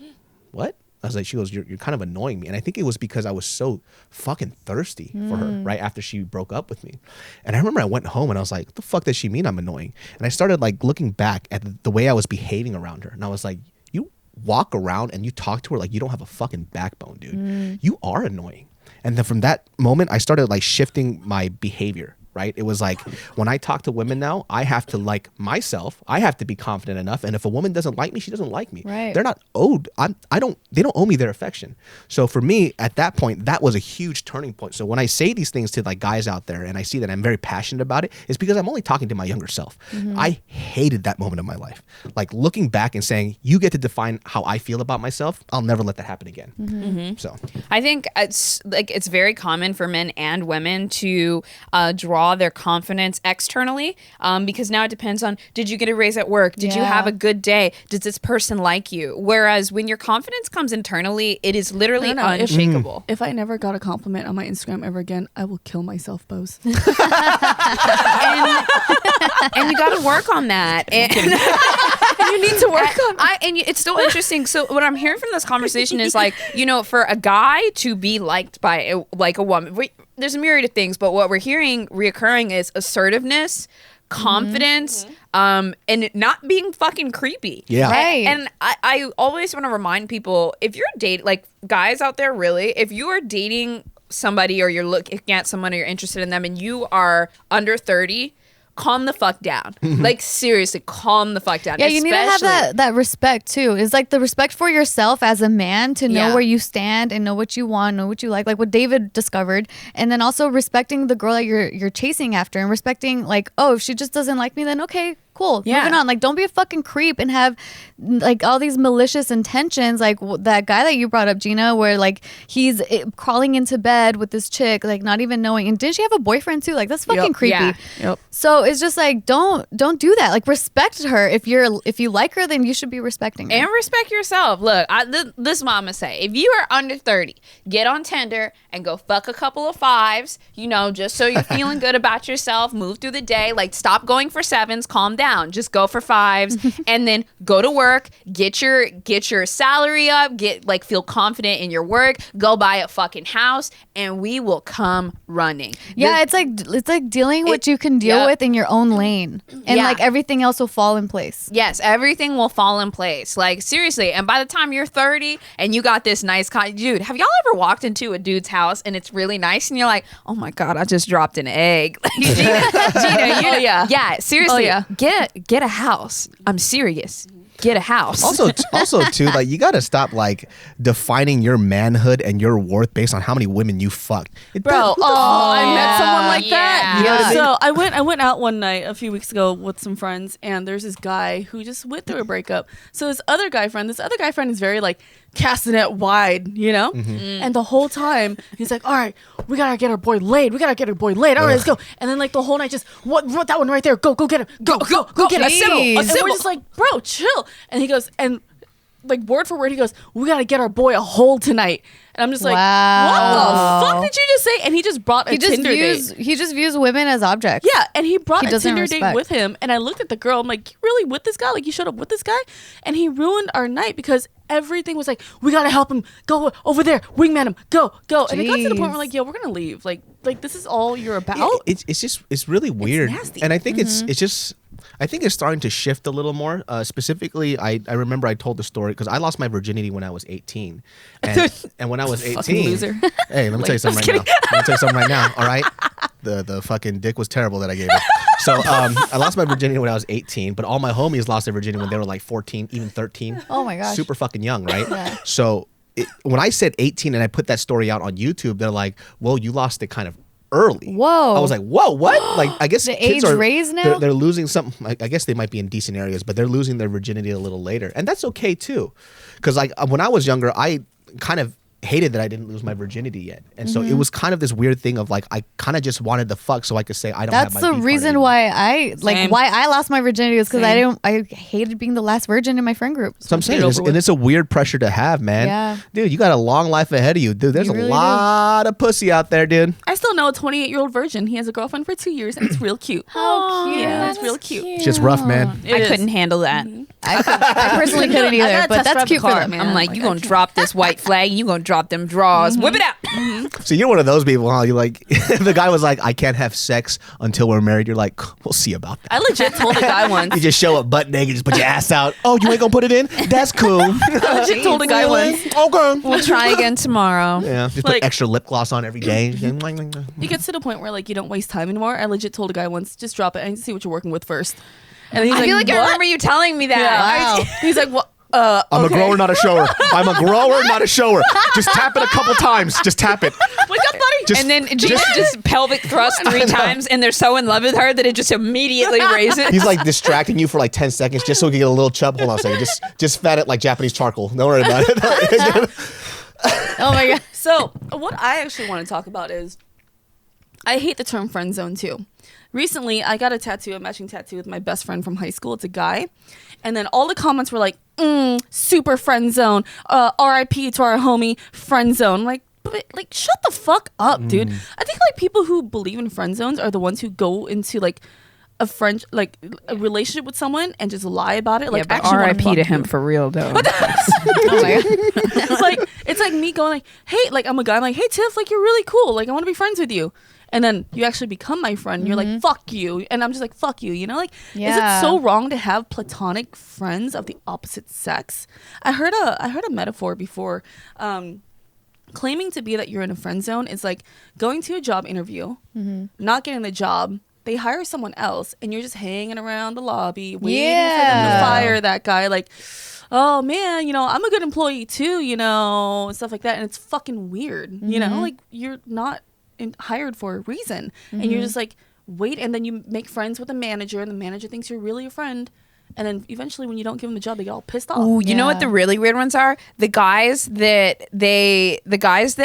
"What?" I was like, she goes, you're kind of annoying me. And I think it was because I was so fucking thirsty for her right after she broke up with me. And I remember I went home and I was like, what the fuck does she mean I'm annoying? And I started like looking back at the way I was behaving around her. And I was like, you walk around and you talk to her like you don't have a fucking backbone, dude. You are annoying. And then from that moment, I started like shifting my behavior. Right? It was like when I talk to women now, I have to like myself. I have to be confident enough. And if a woman doesn't like me, she doesn't like me. Right. They're not owed. They don't owe me their affection. So for me at that point, that was a huge turning point. So when I say these things to like guys out there and I see that I'm very passionate about it, it's because I'm only talking to my younger self. I hated that moment of my life. Like looking back and saying, you get to define how I feel about myself. I'll never let that happen again. So I think it's very common for men and women to draw their confidence externally, because now it depends on, did you get a raise at work? Did you have a good day? Does this person like you? Whereas when your confidence comes internally, it is literally unshakable. If I never got a compliment on my Instagram ever again, I will kill myself, Bose. And you got to work on that. And you need to work on and it's so interesting. So what I'm hearing from this conversation is like, for a guy to be liked by a woman, there's a myriad of things, but what we're hearing reoccurring is assertiveness, confidence, and not being fucking creepy. Yeah. Right. And I always want to remind people, if you're dating, like guys out there, really, if you are dating somebody or you're looking at someone or you're interested in them and you are under 30, calm the fuck down. Like seriously, calm the fuck down. Yeah, you need to have that respect too. It's like the respect for yourself as a man to know where you stand and know what you want, know what you like what David discovered, and then also respecting the girl that you're chasing after, and respecting like, oh, if she just doesn't like me, then okay, cool. Yeah. Moving on. Like, don't be a fucking creep and have like all these malicious intentions. Like that guy that you brought up, Gina, where like he's crawling into bed with this chick, like not even knowing. And didn't she have a boyfriend too? Like that's fucking creepy. Yeah. Yep. So it's just like don't do that. Like respect her. If you like her, then you should be respecting her. And respect yourself. Look, this is what I'm gonna say. If you are under 30, get on Tinder and go fuck a couple of fives, just so you're feeling good about yourself, move through the day. Like stop going for sevens, calm down. Just go for fives and then go to work, get your salary up, feel confident in your work, go buy a fucking house, and we will come running. Yeah, it's like dealing what you can deal with in your own lane. And like everything else will fall in place. Yes, everything will fall in place. Like seriously, and by the time you're 30 and you got this nice dude, have y'all ever walked into a dude's house and it's really nice and you're like, oh my God, I just dropped an egg. Like, Gina, yeah, seriously, get a house. I'm serious. Get a house. Also too, like you got to stop like defining your manhood and your worth based on how many women you fucked. I met someone like that. You know what I mean? So I went out one night a few weeks ago with some friends, and there's this guy who just went through a breakup. So this other guy friend is very like casting it wide, and the whole time he's like, all right, we gotta get our boy laid. All right, let's go. And then like the whole night, just what that one right there, go get him, go get him. And we're just like, bro, chill. And he goes, and like word for word, he goes, we gotta get our boy a hole tonight. And I'm just like, what the fuck did you just say? And he just brought a Tinder date. He just views women as objects. Yeah, and he brought a Tinder respect. date with him. And I looked at the girl. I'm like, you really with this guy? Like, you showed up with this guy? And he ruined our night because everything was like, we got to help him. Go over there. Wingman him. Go. And it got to the point where like, yo, we're going to leave. Like this is all you're about? Yeah, it's really weird. It's nasty. And I think I think it's starting to shift a little more. Specifically, I remember I told the story because I lost my virginity when I was 18. And when I was 18, fucking loser. Hey, let me tell you something right now. All right, the fucking dick was terrible that I gave her. So I lost my virginity when I was 18, but all my homies lost their virginity when they were like 14, even 13. Oh my gosh, super fucking young, right? Yeah. So when I said 18 and I put that story out on YouTube, they're like, "Well, you lost it kind of early." Whoa. I was like, whoa, what? Like, I guess the kids age are raised now? They're losing something. I guess they might be in decent areas, but they're losing their virginity a little later, and that's okay too. Because like when I was younger, I kind of hated that I didn't lose my virginity yet, and so it was kind of this weird thing of like I kind of just wanted to fuck so I could say I don't. That's have my the reason why I lost my virginity was because I hated being the last virgin in my friend group. So I'm saying, and it's a weird pressure to have, man. Yeah. Dude, you got a long life ahead of you, dude. There's You really a lot of pussy out there, dude. I still know a 28-year-old virgin. He has a girlfriend for 2 years, and it's real cute. How cute! Yeah, it's real cute. It's just rough, man. I couldn't handle that. I personally couldn't either, gotta but test that's drive the cute for car, them. man. I'm like, you gonna drop this white flag, you gonna drop them draws. Whip it out. So you're one of those people, huh? You like, the guy was like, I can't have sex until we're married. You're like, we'll see about that. I legit told a guy once. You just show up butt naked, just put your ass out. Oh, you ain't gonna put it in? That's cool. I legit told a guy once. Okay. We'll try again tomorrow. Yeah, just Like- put extra lip gloss on every day. It gets to the point where like you don't waste time anymore. I legit told a guy once, just drop it. I need to see what you're working with first. And he's I feel like I what? remember you telling me that. Yeah. He's like, what? I'm okay. a grower, not a shower. I'm a grower, not a shower. Just tap it a couple times. Just tap it. Wake up, buddy. Just- And then Gina just pelvic thrust 3 times, and they're so in love with her that it just immediately raises. He's like distracting you for like 10 seconds just so he can get a little chub. Hold on a second. Just fat it like Japanese charcoal. Don't worry about it. Oh my god. So what I actually want to talk about is, I hate the term friend zone too. Recently, I got a matching tattoo with my best friend from high school. It's a guy. And then all the comments were like, super friend zone. R.I.P. to our homie, friend zone. Like, shut the fuck up, dude. I think like people who believe in friend zones are the ones who go into like a relationship with someone and just lie about it. Like, but actually wanna R.I.P. fuck to him you. for real though. Oh my god. Like, it's like me going like, hey, like I'm a guy. I'm like, hey Tiff, like you're really cool. Like I want to be friends with you. And then you actually become my friend. And you're like, fuck you. And I'm just like, fuck you. You know, like, is Yeah. it so wrong to have platonic friends of the opposite sex? I heard a metaphor before. Claiming to be that you're in a friend zone is like going to a job interview, not getting the job. They hire someone else, and you're just hanging around the lobby waiting for them to Yeah. fire that guy. Like, oh man, you know, I'm a good employee too, you know, and stuff like that. And it's fucking weird, you know, like you're not hired for a reason, and you're just like wait, and then you make friends with the manager, and the manager thinks you're really a friend. And then eventually, when you don't give them the job, they get all pissed off. Ooh, you know what Yeah. the really weird ones are? The guys that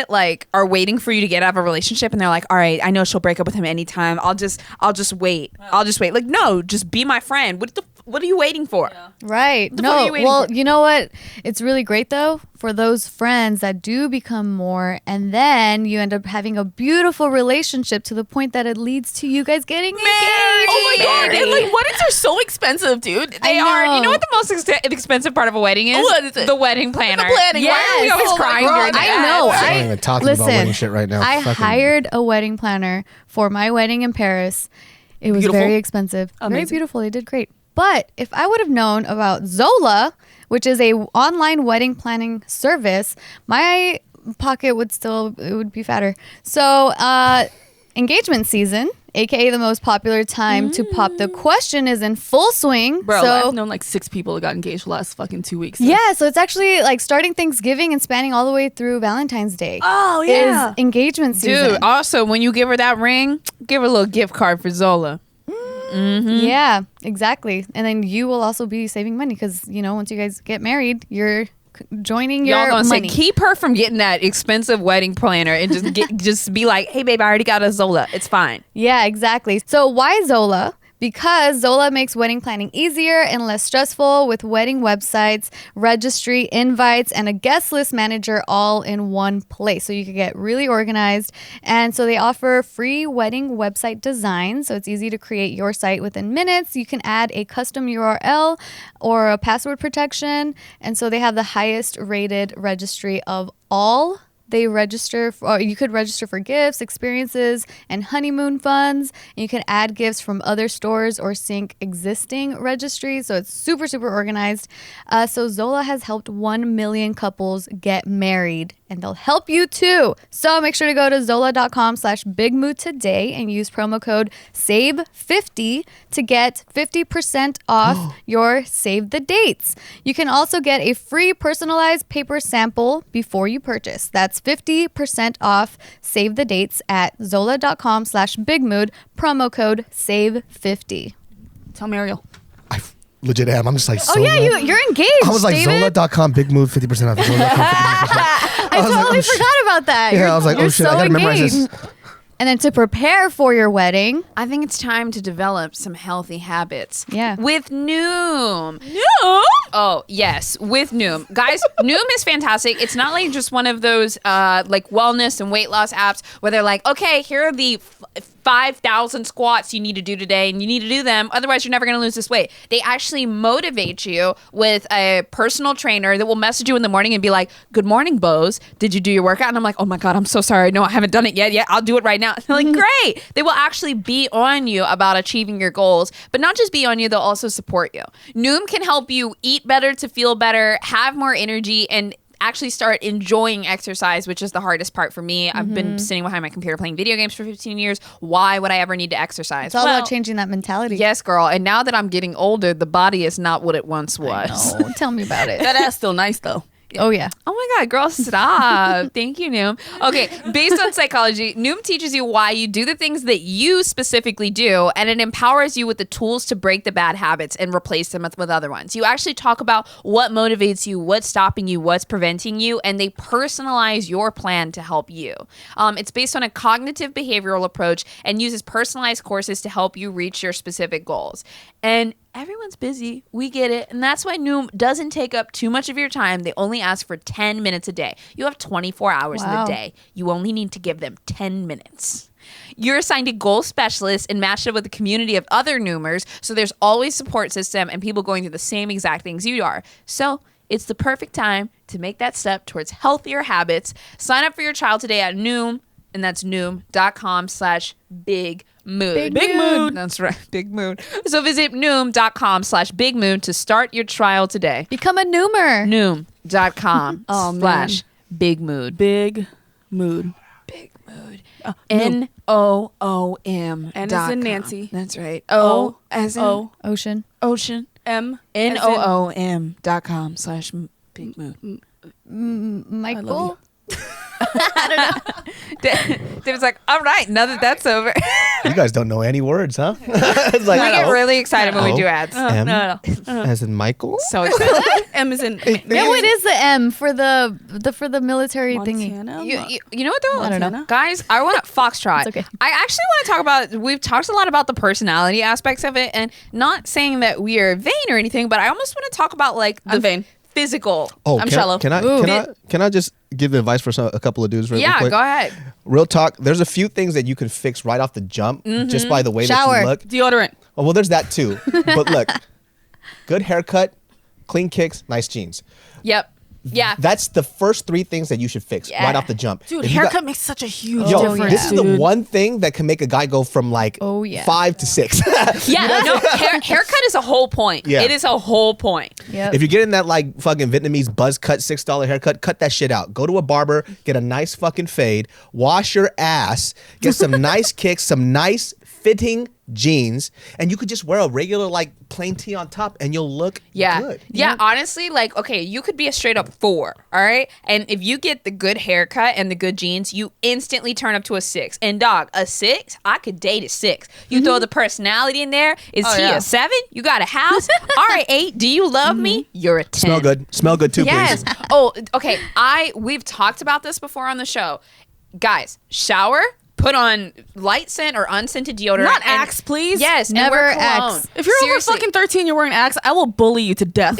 like are waiting for you to get out of a relationship, and they're like, "All right, I know she'll break up with him anytime. I'll just wait. I'll just wait." Like, no, just be my friend. What are you waiting for? Right. The fuck are No. you waiting Well, for? you know what? It's really great though for those friends that do become more, and then you end up having a beautiful relationship to the point that it leads to you guys getting engaged. Oh my god! And like weddings are so expensive, dude. They I are. You know. know what the most expensive part of a wedding is? What is it? The wedding planner. The planning. Why are we Yes. always Oh my crying God. during I that? know. I'm not even talking about wedding shit right now. I Fucking- hired a wedding planner for my wedding in Paris. It was Beautiful? very expensive. Very Amazing. beautiful. They did great. But if I would have known about Zola, which is a online wedding planning service, my pocket would be fatter. So engagement season, aka the most popular time to pop the question, is in full swing. Bro, so I've known like 6 people that got engaged last fucking 2 weeks. yeah, so it's actually like starting Thanksgiving and spanning all the way through Valentine's Day. Oh yeah. Is engagement season. Dude, also, when you give her that ring, give her a little gift card for Zola. Yeah, exactly. And then you will also be saving money because, you know, once you guys get married, you're joining your Y'all gonna money. say, keep her from getting that expensive wedding planner and just be like, hey, babe, I already got a Zola. It's fine. Yeah, exactly. So why Zola? Because Zola makes wedding planning easier and less stressful with wedding websites, registry, invites, and a guest list manager all in one place. So you can get really organized. And so they offer free wedding website design. So it's easy to create your site within minutes. You can add a custom URL or a password protection. And so they have the highest rated registry of all. They register or you could register for gifts, experiences, and honeymoon funds. And you can add gifts from other stores or sync existing registries. So it's super, super organized. So Zola has helped 1 million couples get married, and they'll help you too. So make sure to go to zola.com/bigmood today and use promo code SAVE50 to get 50% off your save the dates. You can also get a free personalized paper sample before you purchase. That's 50% off save the dates at zola.com/bigmood, promo code SAVE50. Tell Mariel. I legit am. I'm just like, Oh yeah, you're engaged. I was like, David. Zola.com, big move, 50% off. Zola.com, 50% off. I was like, totally oh, shit. forgot about that. Yeah, I was like, oh you're shit, so I gotta memorize engaged. this. And then to prepare for your wedding, I think it's time to develop some healthy habits. Yeah. With Noom. No. Oh, yes, with Noom. Guys, Noom is fantastic. It's not like just one of those like wellness and weight loss apps where they're like, okay, here are the 5,000 squats you need to do today, and you need to do them. Otherwise, you're never going to lose this weight. They actually motivate you with a personal trainer that will message you in the morning and be like, good morning, Bose. Did you do your workout? And I'm like, oh my God, I'm so sorry. No, I haven't done it yet. Yeah, I'll do it right now. And they're like, great. They will actually be on you about achieving your goals, but not just be on you, they'll also support you. Noom can help you eat better to feel better, have more energy, and actually start enjoying exercise, which is the hardest part for me. I've been sitting behind my computer playing video games for 15 years. Why would I ever need to exercise? it's all about changing that mentality. Yes, girl. And now that I'm getting older, the body is not what it once was. Oh, tell me about it. That ass still nice though. Oh, yeah. Oh my God, girl, stop. Thank you, Noom. Okay, based on psychology, Noom teaches you why you do the things that you specifically do, and it empowers you with the tools to break the bad habits and replace them with other ones. You actually talk about what motivates you, what's stopping you, what's preventing you, and they personalize your plan to help you. It's based on a cognitive behavioral approach and uses personalized courses to help you reach your specific goals. And everyone's busy. We get it. And that's why Noom doesn't take up too much of your time. They only ask for 10 minutes a day. You have 24 hours in the day. You only need to give them 10 minutes. You're assigned a goal specialist and matched up with a community of other Noomers. So there's always support system and people going through the same exact things you are. So it's the perfect time to make that step towards healthier habits. Sign up for your child today at Noom. And that's Noom.com/big mood. Big mood. That's right. Big mood. So visit Noom.com/big mood to start your trial today. Become a Noomer. Noom.com/big mood. Big mood. Big mood. Noom. Noom. N as in Nancy. That's right. O as in Ocean. ocean. M. Noom.com/big mood. Michael. David's like, all right, now that that's over. You guys don't know any words, huh? It's like, I get really excited when we do O, ads. M, No. as in Michael. So excited. M is in No, it is the M for the military thingy. Montana. You know what though? I don't know. Montana? Guys, I want to Foxtrot. It's okay. I actually want to talk about, we've talked a lot about the personality aspects of it, and not saying that we are vain or anything, but I almost want to talk about like the I'm vain. physical. Oh, I'm can shallow. Can I just give the advice for a couple of dudes? Real Yeah, quick? go ahead. Real talk. There's a few things that you can fix right off the jump just by the way that Shower. you look. Deodorant. Oh, well, there's that too. But look, good haircut, clean kicks, nice jeans. Yep. Yeah. That's the first three things that you should fix Yeah. right off the jump. Dude, If you haircut got- makes such a huge Yo, difference. this is the dude. one thing that can make a guy go from like Oh, yeah. 5 to 6. Yeah, no, haircut is a whole point. Yeah. It is a whole point. Yep. If you're getting that like fucking Vietnamese buzz cut $6 haircut, cut that shit out. Go to a barber, get a nice fucking fade, wash your ass, get some nice kicks, some nice fitting jeans, and you could just wear a regular like plain tee on top and you'll look Yeah. good. Yeah, honestly, like, okay, you could be a straight up 4, all right? And if you get the good haircut and the good jeans, you instantly turn up to a 6. And dog, a 6, I could date a 6. You throw the personality in there. Is he yeah. a 7? You got a house? All right, 8. Do you love me? You're a 10. Smell good. Smell good too, Yes. please. Oh, okay. We've talked about this before on the show. Guys, shower, put on light scent or unscented deodorant. Not and- Axe, please. Yes, and Never wear cologne. Axe. If you're Seriously. over fucking 13, you're wearing Axe, I will bully you to death.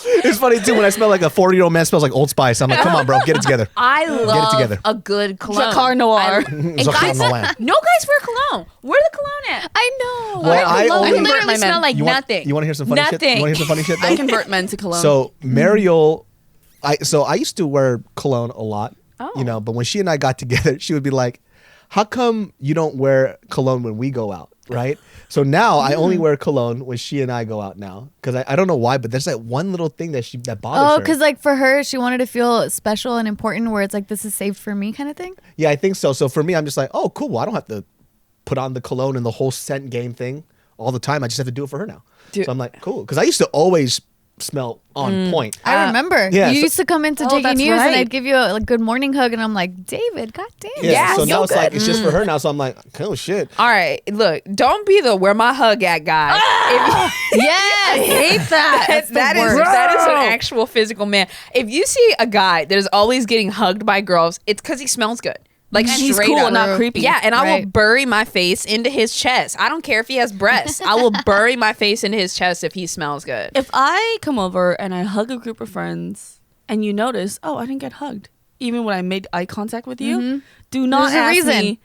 It's funny too when I smell like a 40-year-old man smells like Old Spice. I'm like, come on, bro, get it together. I love together. a good cologne. Jacquard Noir. And Jacquard guys, Noir. no guys wear cologne. Where the cologne at? I know. Well, I Cologne only- literally my smell men. like You want, nothing. You want to hear some funny shit? Nothing. You want to hear some funny shit though? I convert men to cologne. So Mariel, I used to wear cologne a lot, Oh. you know, but when she and I got together, she would be like, how come you don't wear cologne when we go out, right? So now I only wear cologne when she and I go out now because I don't know why, but there's that one little thing that bothers Oh, her. because like for her, she wanted to feel special and important, where it's like this is saved for me, kind of thing. Yeah, I think so. So for me, I'm just like, oh, cool. Well, I don't have to put on the cologne and the whole scent game thing all the time. I just have to do it for her now. Dude. So I'm like, cool. Because I used to always smell on point. I remember. yeah, You so- used to come into JK that's News and right. I'd give you a good morning hug, and I'm like, David, goddamn. Yeah, so now so it's like good. it's just for her now. So I'm like, oh shit. All right, look, don't be the where my hug at guy. Yes. I hate that. That is an actual physical man. If you see a guy that is always getting hugged by girls, it's because he smells good. Like And he's straight cool up. and not creepy. Yeah, and I will Right. bury my face into his chest. I don't care if he has breasts. I will bury my face into his chest if he smells good. If I come over and I hug a group of friends and you notice, oh, I didn't get hugged, even when I made eye contact with you, do not There's a ask reason. me,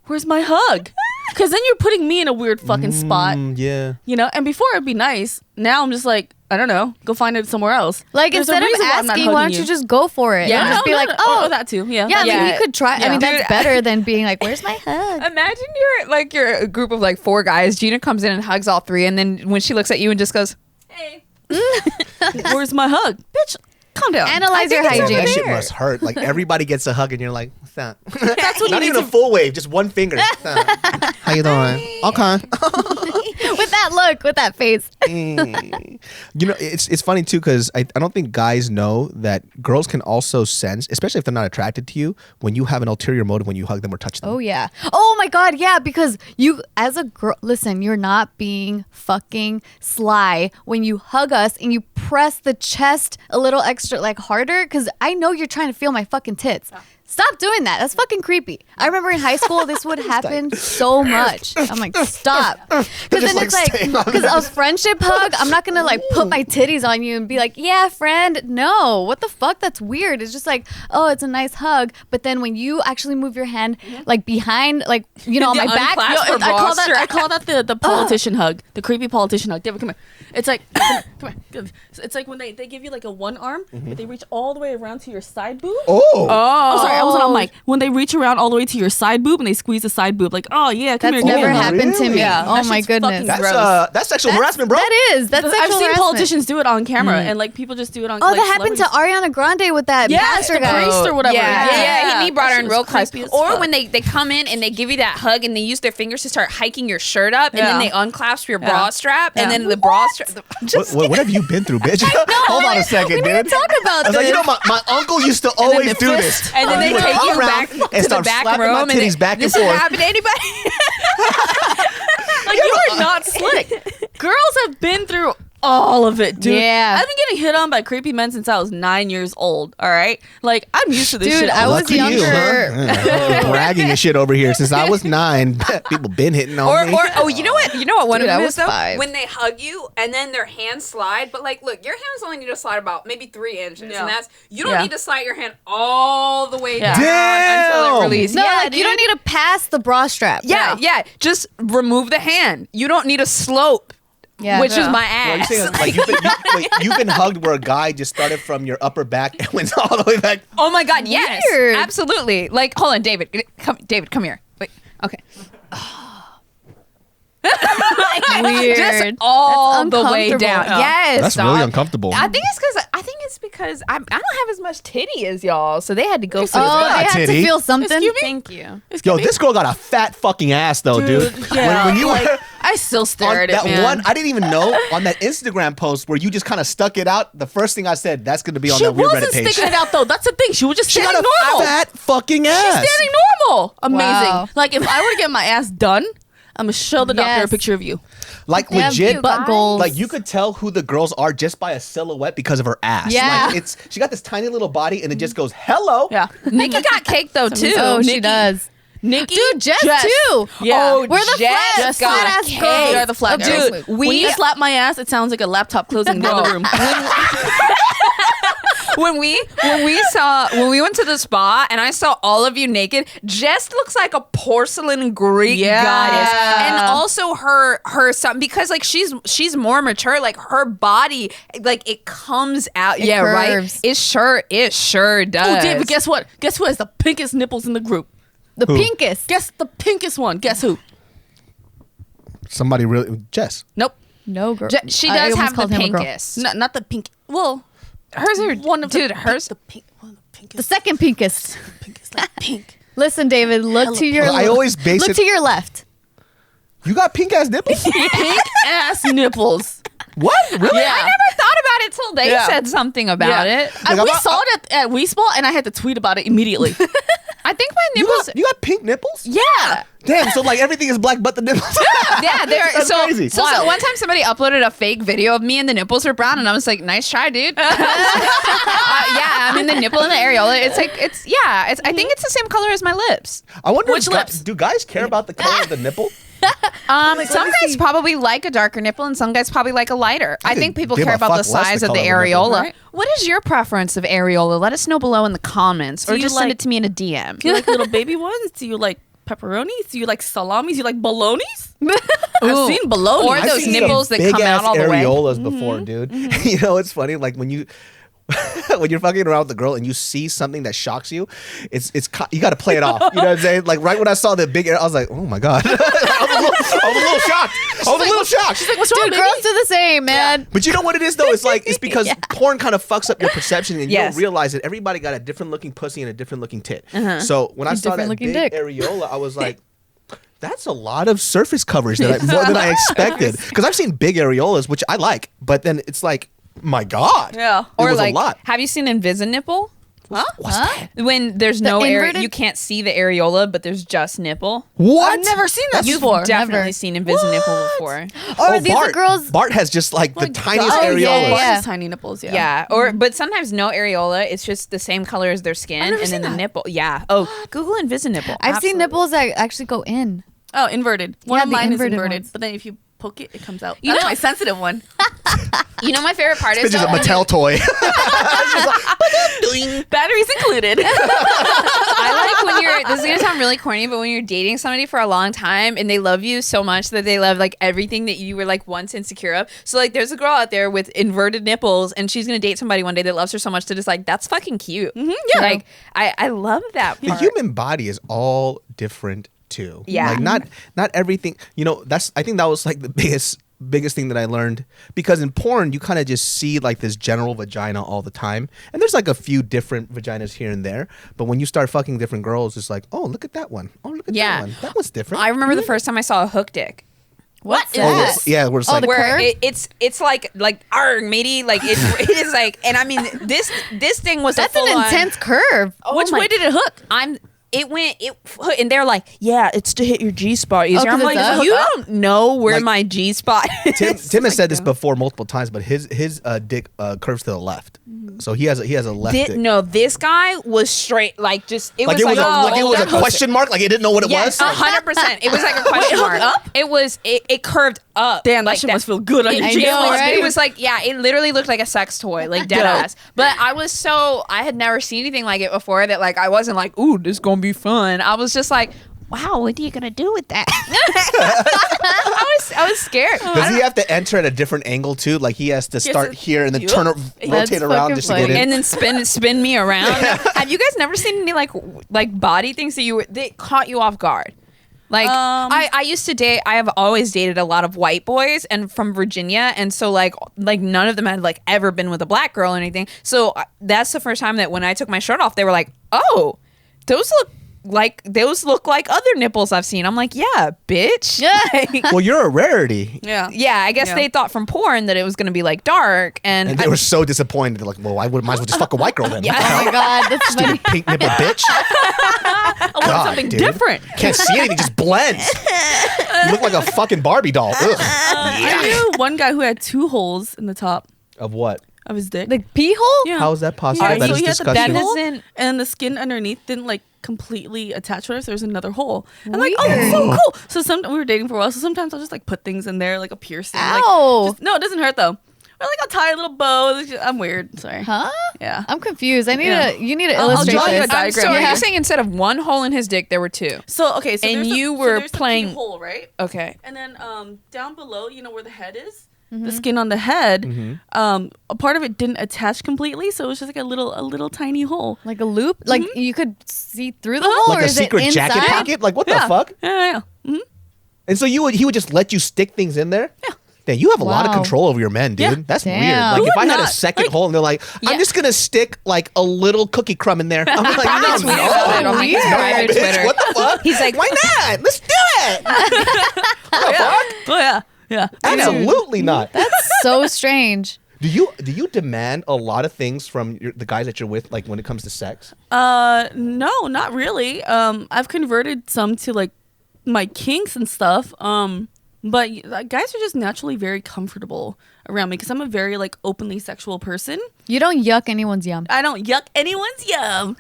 where's my hug? Because then you're putting me in a weird fucking spot, Yeah. you know? And before it'd be nice. Now I'm just like, I don't know, go find it somewhere else. Like, There's a instead of reason why I'm not asking, why hugging don't you just go for it? Yeah, And just be like, oh, that too. Yeah. yeah, I mean, Yeah. you could try. I mean, Yeah. that's better than being like, where's my hug? Imagine you're a group of like 4 guys. Gina comes in and hugs all 3, and then when she looks at you and just goes, Hey. Where's my hug? Bitch, calm down. Analyze your That hygiene. shit must hurt. Like everybody gets a hug and you're like, what's that? That's what Not you even need a full wave, just one finger. What's that? How you doing? Okay. With that look, with that face. You know, it's funny too because I don't think guys know that girls can also sense, especially if they're not attracted to you, when you have an ulterior motive when you hug them or touch them. Oh yeah. Oh my god, yeah, because you as a girl, listen, you're not being fucking sly when you hug us and you press the chest a little extra like harder, cuz I know you're trying to feel my fucking tits. Stop doing that. That's fucking creepy. I remember in high school this would happen so much. I'm like, stop. Because then like it's like, staying on because a friendship hug, I'm not gonna like put my titties on you and be like, yeah, friend. No, what the fuck? That's weird. It's just like, oh, it's a nice hug. But then when you actually move your hand like behind, like you know, on my back, unclasp her I call that the politician hug, the creepy politician hug. David, come here. It's like, come here. It's like when they give you like a one arm, but they reach all the way around to your side boob. Oh. Oh, sorry, I wasn't on mic. When they reach around all the way to your side boob and they squeeze the side boob, like, oh yeah, come that's here. never give me a hug. happened to Really? me. Yeah, Oh that my shit's goodness. fucking That's that's sexual harassment, bro. That is. That's sexual I've seen harassment. politicians do it on camera, and like people just do it on. Oh, like, that happened to Ariana Grande with that Yes, pastor the guy. priest or whatever. Yeah, he brought her That in shit real was close. creepy as Or fuck. when they come in and they give you that hug and they use their fingers to start hiking your shirt up, and then Yeah. they unclasp your bra strap, and Yeah. then the bra strap. What have you been through, bitch? Hold on a second, We dude. didn't talk about I was this. like, you know, my uncle used to always do this. And then they He would take come you around back and to the start back slapping room, my and titties back and this forth. has happened to anybody? Like, you are not slick. Girls have been through all of it, dude. Yeah. I've been getting hit on by creepy men since I was 9 years old. All right, like I'm used to this Dude, shit. I was Lucky younger. you, huh? Yeah. Bragging and shit over here since I was 9. People been hitting on me. Or oh, you know what? You know what? One Dude, of I them was is though 5. when they hug you and then their hands slide. But like, look, your hands only need to slide about maybe 3 inches, Yeah. and that's you don't Yeah. need to slide your hand all the way Yeah. down until Damn! it releases. No, Yeah, like you don't need to pass the bra strap. Yeah. Just remove the hand. You don't need a slope, Yeah. which Yeah. is my Well, ass. you're saying, like, you've been hugged where a guy just started from your upper back and went all the way back. Oh my God, yes, Weird. absolutely. Like, hold on, David, come here. Wait, okay. Weird. Just all That's the way uncomfortable. down. Yeah. Yes, That's really dog. uncomfortable. I think it's because I don't have as much titty as y'all, so they had to go for Oh, got they had titty. to feel something. Excuse me? Thank you. Yo, this girl got a fat fucking ass though, dude. Yeah, When you like, were I still stare on at it, that man. one, I didn't even know on that Instagram post where you just kind of stuck it out. The first thing I said, that's going to be on She that weird wasn't Reddit page. sticking it out though. That's the thing. She was just She got standing a normal. fat fucking ass. She's standing normal. Amazing. Wow. Like if I were to get my ass done, I'm gonna show the doctor Yes. a picture of you. Like They have legit, cute butt goals. like you could tell who the girls are just by a silhouette because of her ass. Yeah. Like she got this tiny little body and it just goes hello. Yeah. Nikki got cake though too. Oh, she Nikki- does. Nikki, Dude, Jess too. Yeah. Oh, We're the Jess flat got ass cake. girls. We are the flat of girls. Jess. When you slap my ass, it sounds like a laptop closing in the other room. when we went to the spa and I saw all of you naked, Jess looks like a porcelain Greek Yeah. goddess, and also her son, because like she's more mature, like her body, like it comes out. It Yeah, curves. right. It sure does. Oh, David, guess what? Guess who has the pinkest nipples in the group? The Who? pinkest. Guess the pinkest one. Guess who? Somebody really Jess. Nope. No girl. She I does almost have the called him a girl. pinkest. Not the pink. Well, Hers are one of dude. the Hers. the pink. One of the pinkest. The second pinkest. pinkest, like pink. Listen, David, look to your I always base look it- to your left. You got pink ass nipples? Pink ass nipples. What? Really? Yeah. I never thought about it till they said something about it. We saw it at Wii Sport, and I had to tweet about it immediately. I think my nipples. You got pink nipples? Yeah. Damn, so like everything is black but the nipples? Yeah, they're That's so crazy. So one time somebody uploaded a fake video of me and the nipples were brown, and I was like, "Nice try, dude." Yeah, I mean the nipple and the areola. It's like I think it's the same color as my lips. I wonder Which lips? do guys care about the color of the nipple? Some guys probably like a darker nipple, and some guys probably like a lighter. I think people give care a about the fuck less size the of the color of the nipple, areola. right? What is your preference of areola? Let us know below in the comments, or you just send like- it to me in a DM. Do you like little baby ones? Do you like pepperonis? Do you like salamis? Do you like bolognas? I've seen bologna. Or I've those seen nipples some that come big-ass out all the way. areolas before, dude. You know, it's funny. Like when you when you're fucking around with the girl and you see something that shocks you, you got to play it off. You know what I'm saying? Like right when I saw the big, I was like, oh my god, I was a little shocked. I was a little shocked. She's like, what's wrong, Dude, baby? girls do the same, man. But you know what it is though? It's like it's because porn kind of fucks up your perception and you Yes. don't realize that everybody got a different looking pussy and a different looking tit. So when I saw that different-looking big dick. areola, I was like, that's a lot of surface coverage more than I expected. Because I've seen big areolas, which I like, but then it's like, my god, Yeah. it Or was like, a lot. have you seen Invisinipple? Huh? What's that? When there's no area, inverted- you can't see the areola, but there's just nipple. What? I've never seen that You've before. definitely Never. seen Invisinipple before. Or these Bart. are girls. Bart has just like the tiniest God. areolas. yeah. Just tiny nipples. Yeah. Yeah, or but sometimes no areola. It's just the same color as their skin, never and seen then the that. nipple. Yeah. Oh, Google Invisinipple. I've Absolutely. seen nipples that actually go in. Oh, inverted. One Yeah, of the mine is inverted inverted, ones. but then if you poke it, it comes out. You That's know- my sensitive one. You know, my favorite part is It's just a though, Mattel toy. Batteries included. I like when you're. This is gonna sound really corny, but when you're dating somebody for a long time and they love you so much that they love like everything that you were like once insecure of. So like, there's a girl out there with inverted nipples, and she's gonna date somebody one day that loves her so much that it's like that's fucking cute. yeah. Like I love that The part. human body is all different too. Yeah. Like not everything. You know, I think that was like the biggest thing that I learned, because in porn you kind of just see like this general vagina all the time, and there's like a few different vaginas here and there, but when you start fucking different girls, it's like, oh, look at that one, oh, look at Yeah. that one, that one's different. I remember the first time I saw a hook dick. What is Oh, that? yeah, we're just Oh, like, the Where curve? it's like arg matey, like it is like, and I mean this thing was That's a an full-on- intense curve. Which way did it hook? And they're like, yeah, it's to hit your G spot easier. 'cause I'm like, it's up? you don't know where Like, my G spot is. Tim has said this before multiple times, but his dick curves to the left, so he has a left dick. No, this guy was straight, like just it Like was it was like, it was a question mark, like it didn't know what it Yes, was. 100%. It was like a question mark. up? It curved up. Damn, that like shit must feel good on your I G know, spot. right? It was like, yeah, it literally looked like a sex toy, like dead Dope. ass. But I had never seen anything like it before that, like, I wasn't like, ooh, this is gonna be fun. I was just like, wow, what are you gonna do with that? I was scared. Does he have to enter at a different angle too? Like he has to start here and then turn, rotate around fucking just to get in. And then spin me around. Have you guys never seen any like body things that caught you off guard? Like I used to date. I have always dated a lot of white boys and from Virginia, and so like none of them had like ever been with a black girl or anything. So that's the first time that when I took my shirt off, they were like, "Oh, those look like other nipples I've seen." I'm like, "Yeah, bitch." Like, Well, you're a rarity. Yeah. yeah, I guess they thought from porn that it was going to be like dark, and And they were so disappointed. They're like, well, I might as well just fuck a white girl then. Yeah. Oh my god, that's funny. Stupid pink nipple bitch. I want God, something dude. different. Can't see anything, just blends. You look like a fucking Barbie doll. Ugh. I knew one guy who had 2 holes in the top Of what? of his dick. The pee hole? Yeah. How is that possible? Alright, That so is he had the disgusting. big hole, doesn't- and the skin underneath didn't like completely attach to it. So there's another hole. And I'm like, oh, that's so cool. So we were dating for a while. So sometimes I'll just like put things in there, like a piercing. Ow. Like, no, it doesn't hurt though. Or like I'll tie a little bow. I'm weird. Sorry. Huh? Yeah. I'm confused. You need to I'll illustrate draw you a this. diagram. So are Yeah. you saying instead of one hole in his dick, there were 2? So okay. So And there's you so were there's the playing- pee hole, right? Okay. And then down below, you know where the head is. The skin on the head, a part of it didn't attach completely, so it was just like a little tiny hole. Like a loop? Like you could see through the hole, Like or a is it secret inside? jacket pocket? Like what the fuck? Yeah. Mm-hmm. And so he would just let you stick things in there? Yeah. Damn, you have a lot of Wow. control over your men, dude. Yeah. That's Damn. weird. Like Who if I would had a not? second Like- hole and they're like, I'm just gonna stick like a little cookie crumb in there. I'm like, Probably no, tweeted about it on my weird. private bitch, Twitter. what the fuck? He's like, why not? Let's do it. What the fuck? Oh yeah. Yeah. Absolutely not. That's so strange. Do you demand a lot of things from the guys that you're with, like when it comes to sex? No, not really. I've converted some to like my kinks and stuff. But guys are just naturally very comfortable around me because I'm a very like openly sexual person. You don't yuck anyone's yum. I don't yuck anyone's yum.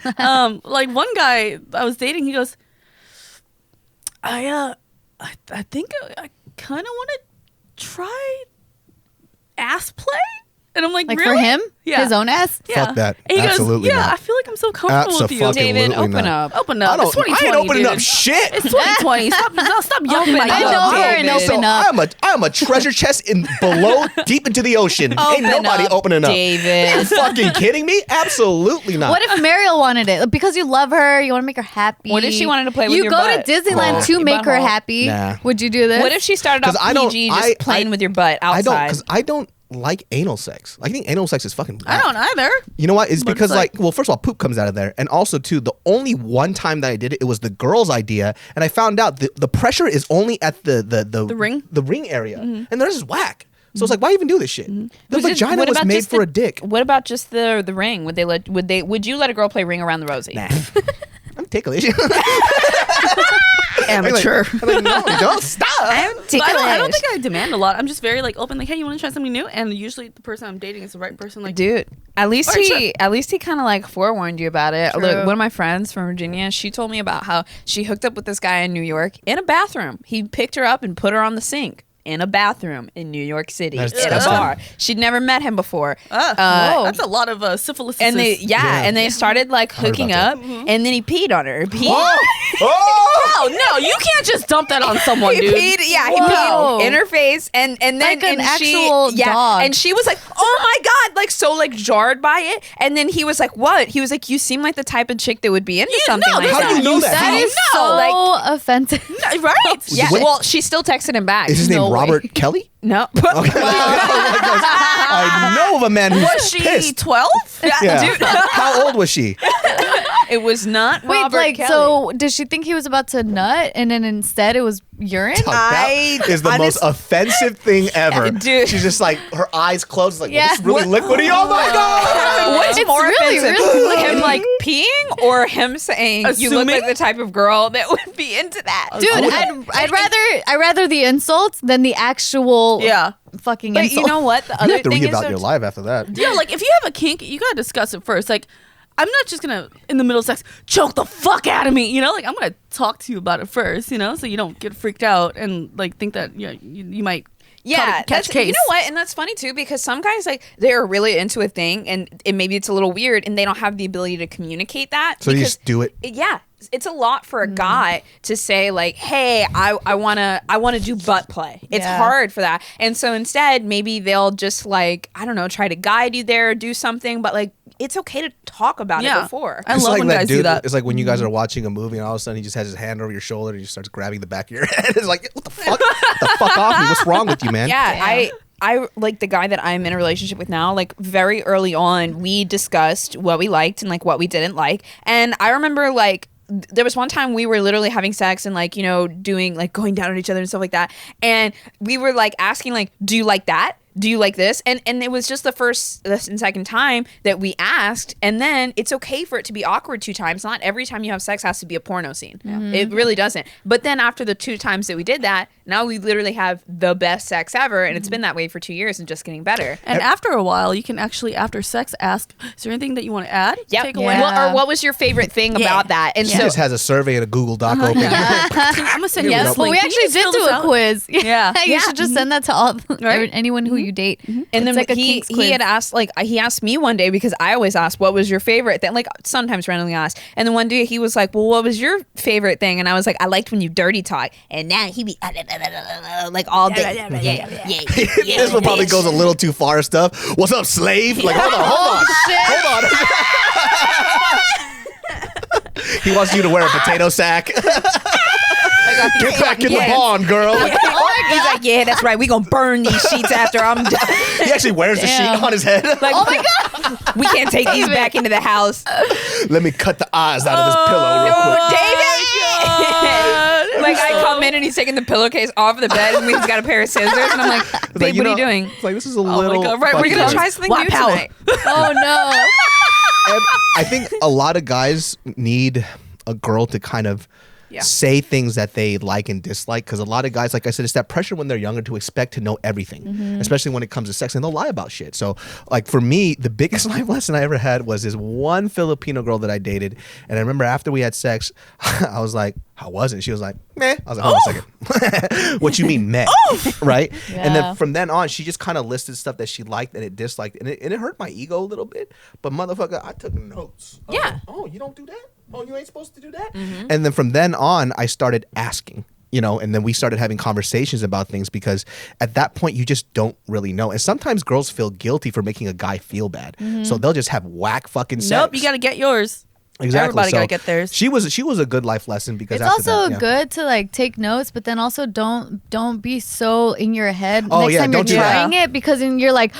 Like one guy I was dating, he goes, I think I kind of want to try ass play. And I'm like Like really? for him? Yeah. His own ass? Yeah. Fuck that. And he Absolutely goes, yeah, not. I feel like I'm so comfortable with you. Abso-fucking-lutely David, open not. up. Open up. It's I 2020, ain't opening up dude. shit. It's 2020. Stop yucking my I yum. know her and David. open up. I'm a treasure chest in below, deep into the ocean. Ain't nobody opening up. David. You fucking kidding me? Absolutely not. What if Mariel wanted it? Because you love her, you want to make her happy. What if she wanted to play with you your go butt? to Disneyland Oh. to Your make her butthole. happy. Nah. Would you do this? What if she started off 'Cause I don't- PG just playing with your butt outside? I don't like anal sex. I think anal sex is fucking I whack. don't either. You know what? It's But because it's like- well, first of all, poop comes out of there, and also too, the only one time that I did it, it was the girl's idea, and I found out the pressure is only at the ring area, and theirs is whack. So it's like, why even do this shit? The vagina was made for a dick. What about just the ring? Would you let a girl play ring around the rosy? Nah. I'm ticklish. Amateur. I'm like, no, don't stop. But I don't think I demand a lot. I'm just very like open. Like, hey, you want to try something new? And usually the person I'm dating is the right person. Like, Dude, at least Alright, he kind of like forewarned you about it. True. Look, one of my friends from Virginia, she told me about how she hooked up with this guy in New York in a bathroom. He picked her up and put her on the sink in a bathroom in New York City That's in a disgusting. bar. She'd never met him before. that's a lot of syphilis. And they Yeah. and they started like heard hooking about up, and then he peed on her. Oh! no, you can't just dump that on someone, He dude. peed, yeah, he Whoa. peed in her face, and then Like an and actual she, yeah, dog. and she was like, "Oh my god!" Like so, like jarred by it. And then he was like, "What?" He was like, "You seem like the type of chick that would be into something no, like how that." do you know that? That How? is No, so like- offensive. Right? Yeah, Wait. well, she still texted him back. Is his name No way. Robert Kelly? No, I know of a man who's Was she pissed. 12? Yeah. dude. How old was she? it was not Wait, Robert like, Kelly. so did she think he was about to nut and then instead it was urine? That is the most honest- offensive thing ever. Dude. She's just like, her eyes closed, like, Yeah. well, this is really liquidy. Oh my God. What's It's more really, offensive, really him liquidy. like peeing or him saying you look Assuming? like the type of girl that would be into that? Dude, I'd rather the insults than the actual Yeah. fucking But insult. you know what? The You other have to thing is reevaluate your life after that. Yeah, like if you have a kink, you gotta discuss it first. Like, I'm not just gonna in the middle of sex choke the fuck out of me, you know. Like I'm gonna talk to you about it first, you know, so you don't get freaked out and like think that you might Yeah, catch case. you know what, and that's funny too because some guys like they're really into a thing and maybe it's a little weird and they don't have the ability to communicate that. So you because just do it. Yeah, it's a lot for a guy to say like, "Hey, I wanna do butt play." It's Yeah. hard for that, and so instead maybe they'll just like I don't know, try to guide you there, or do something, but like it's okay to talk about it before. I It's love like when that guys dude. do that. It's like when you guys are watching a movie and all of a sudden he just has his hand over your shoulder and he starts grabbing the back of your head. It's like, what the fuck? Get the fuck off me. What's wrong with you, man? Yeah, I like the guy that I'm in a relationship with now, like very early on, we discussed what we liked and like what we didn't like. And I remember like there was one time we were literally having sex and like, you know, doing like going down on each other and stuff like that. And we were like asking like, do you like that? Do you like this? And it was just the first and second time that we asked. And then it's okay for it to be awkward 2 times. Not every time you have sex has to be a porno scene. It really doesn't. But then after the 2 times that we did that, now we literally have the best sex ever. And it's been that way for 2 years and just getting better. And after a while, you can actually, after sex, ask, is there anything that you want to add? Yep. Take away? Yeah. Or what was your favorite thing about that? And He so just has a survey and a Google Doc open. I'm going to send you Here we this go. Well, link. we Can you actually just did fill do this a out? quiz. Yeah. You should just send that to all anyone who you date. And then It's like a he kinks quiz. had asked, like, he asked me one day because I always ask, what was your favorite thing? Like, sometimes randomly asked. And then one day he was like, well, what was your favorite thing? And I was like, I liked when you dirty talk. And now he be like all day. Yeah. This one probably goes a little too far and stuff. What's up, slave? Like, hold on. He wants you to wear a potato sack. Get back in the barn, girl. Like, He's like, yeah, that's right. We gonna burn these sheets after I'm done. he actually wears the sheet on his head. Like, oh my god, we can't take these back into the house. Let me cut the eyes out of this pillow real quick. David. Like I come in and he's taking the pillowcase off the bed and he's got a pair of scissors and I'm like, babe, what are you doing? It's like, this is a little. God, right, We're gonna fucking- try something new tonight. Oh no. I think a lot of guys need a girl to kind of say things that they like and dislike, because a lot of guys, like I said, it's that pressure when they're younger to expect to know everything, especially when it comes to sex, and they'll lie about shit. So like for me, the biggest life lesson I ever had was this one Filipino girl that I dated, and I remember after we had sex, I was like, how was it? She was like, meh. I was like, hold on a second. What you mean meh? Right? And then from then on, she just kind of listed stuff that she liked and it disliked, and it hurt my ego a little bit, but motherfucker, I took notes. Yeah. Oh, you don't do that? Oh, you ain't supposed to do that? And then from then on, I started asking, and then we started having conversations about things, because at that point, you just don't really know. And sometimes girls feel guilty for making a guy feel bad. So they'll just have whack fucking sex. Nope, you got to get yours. Exactly. Everybody So gotta get theirs. She was a good life lesson, because It's after also that, good to like take notes, but then also don't be so in your head Oh, next yeah, time don't you're do that. trying it, because then you're like,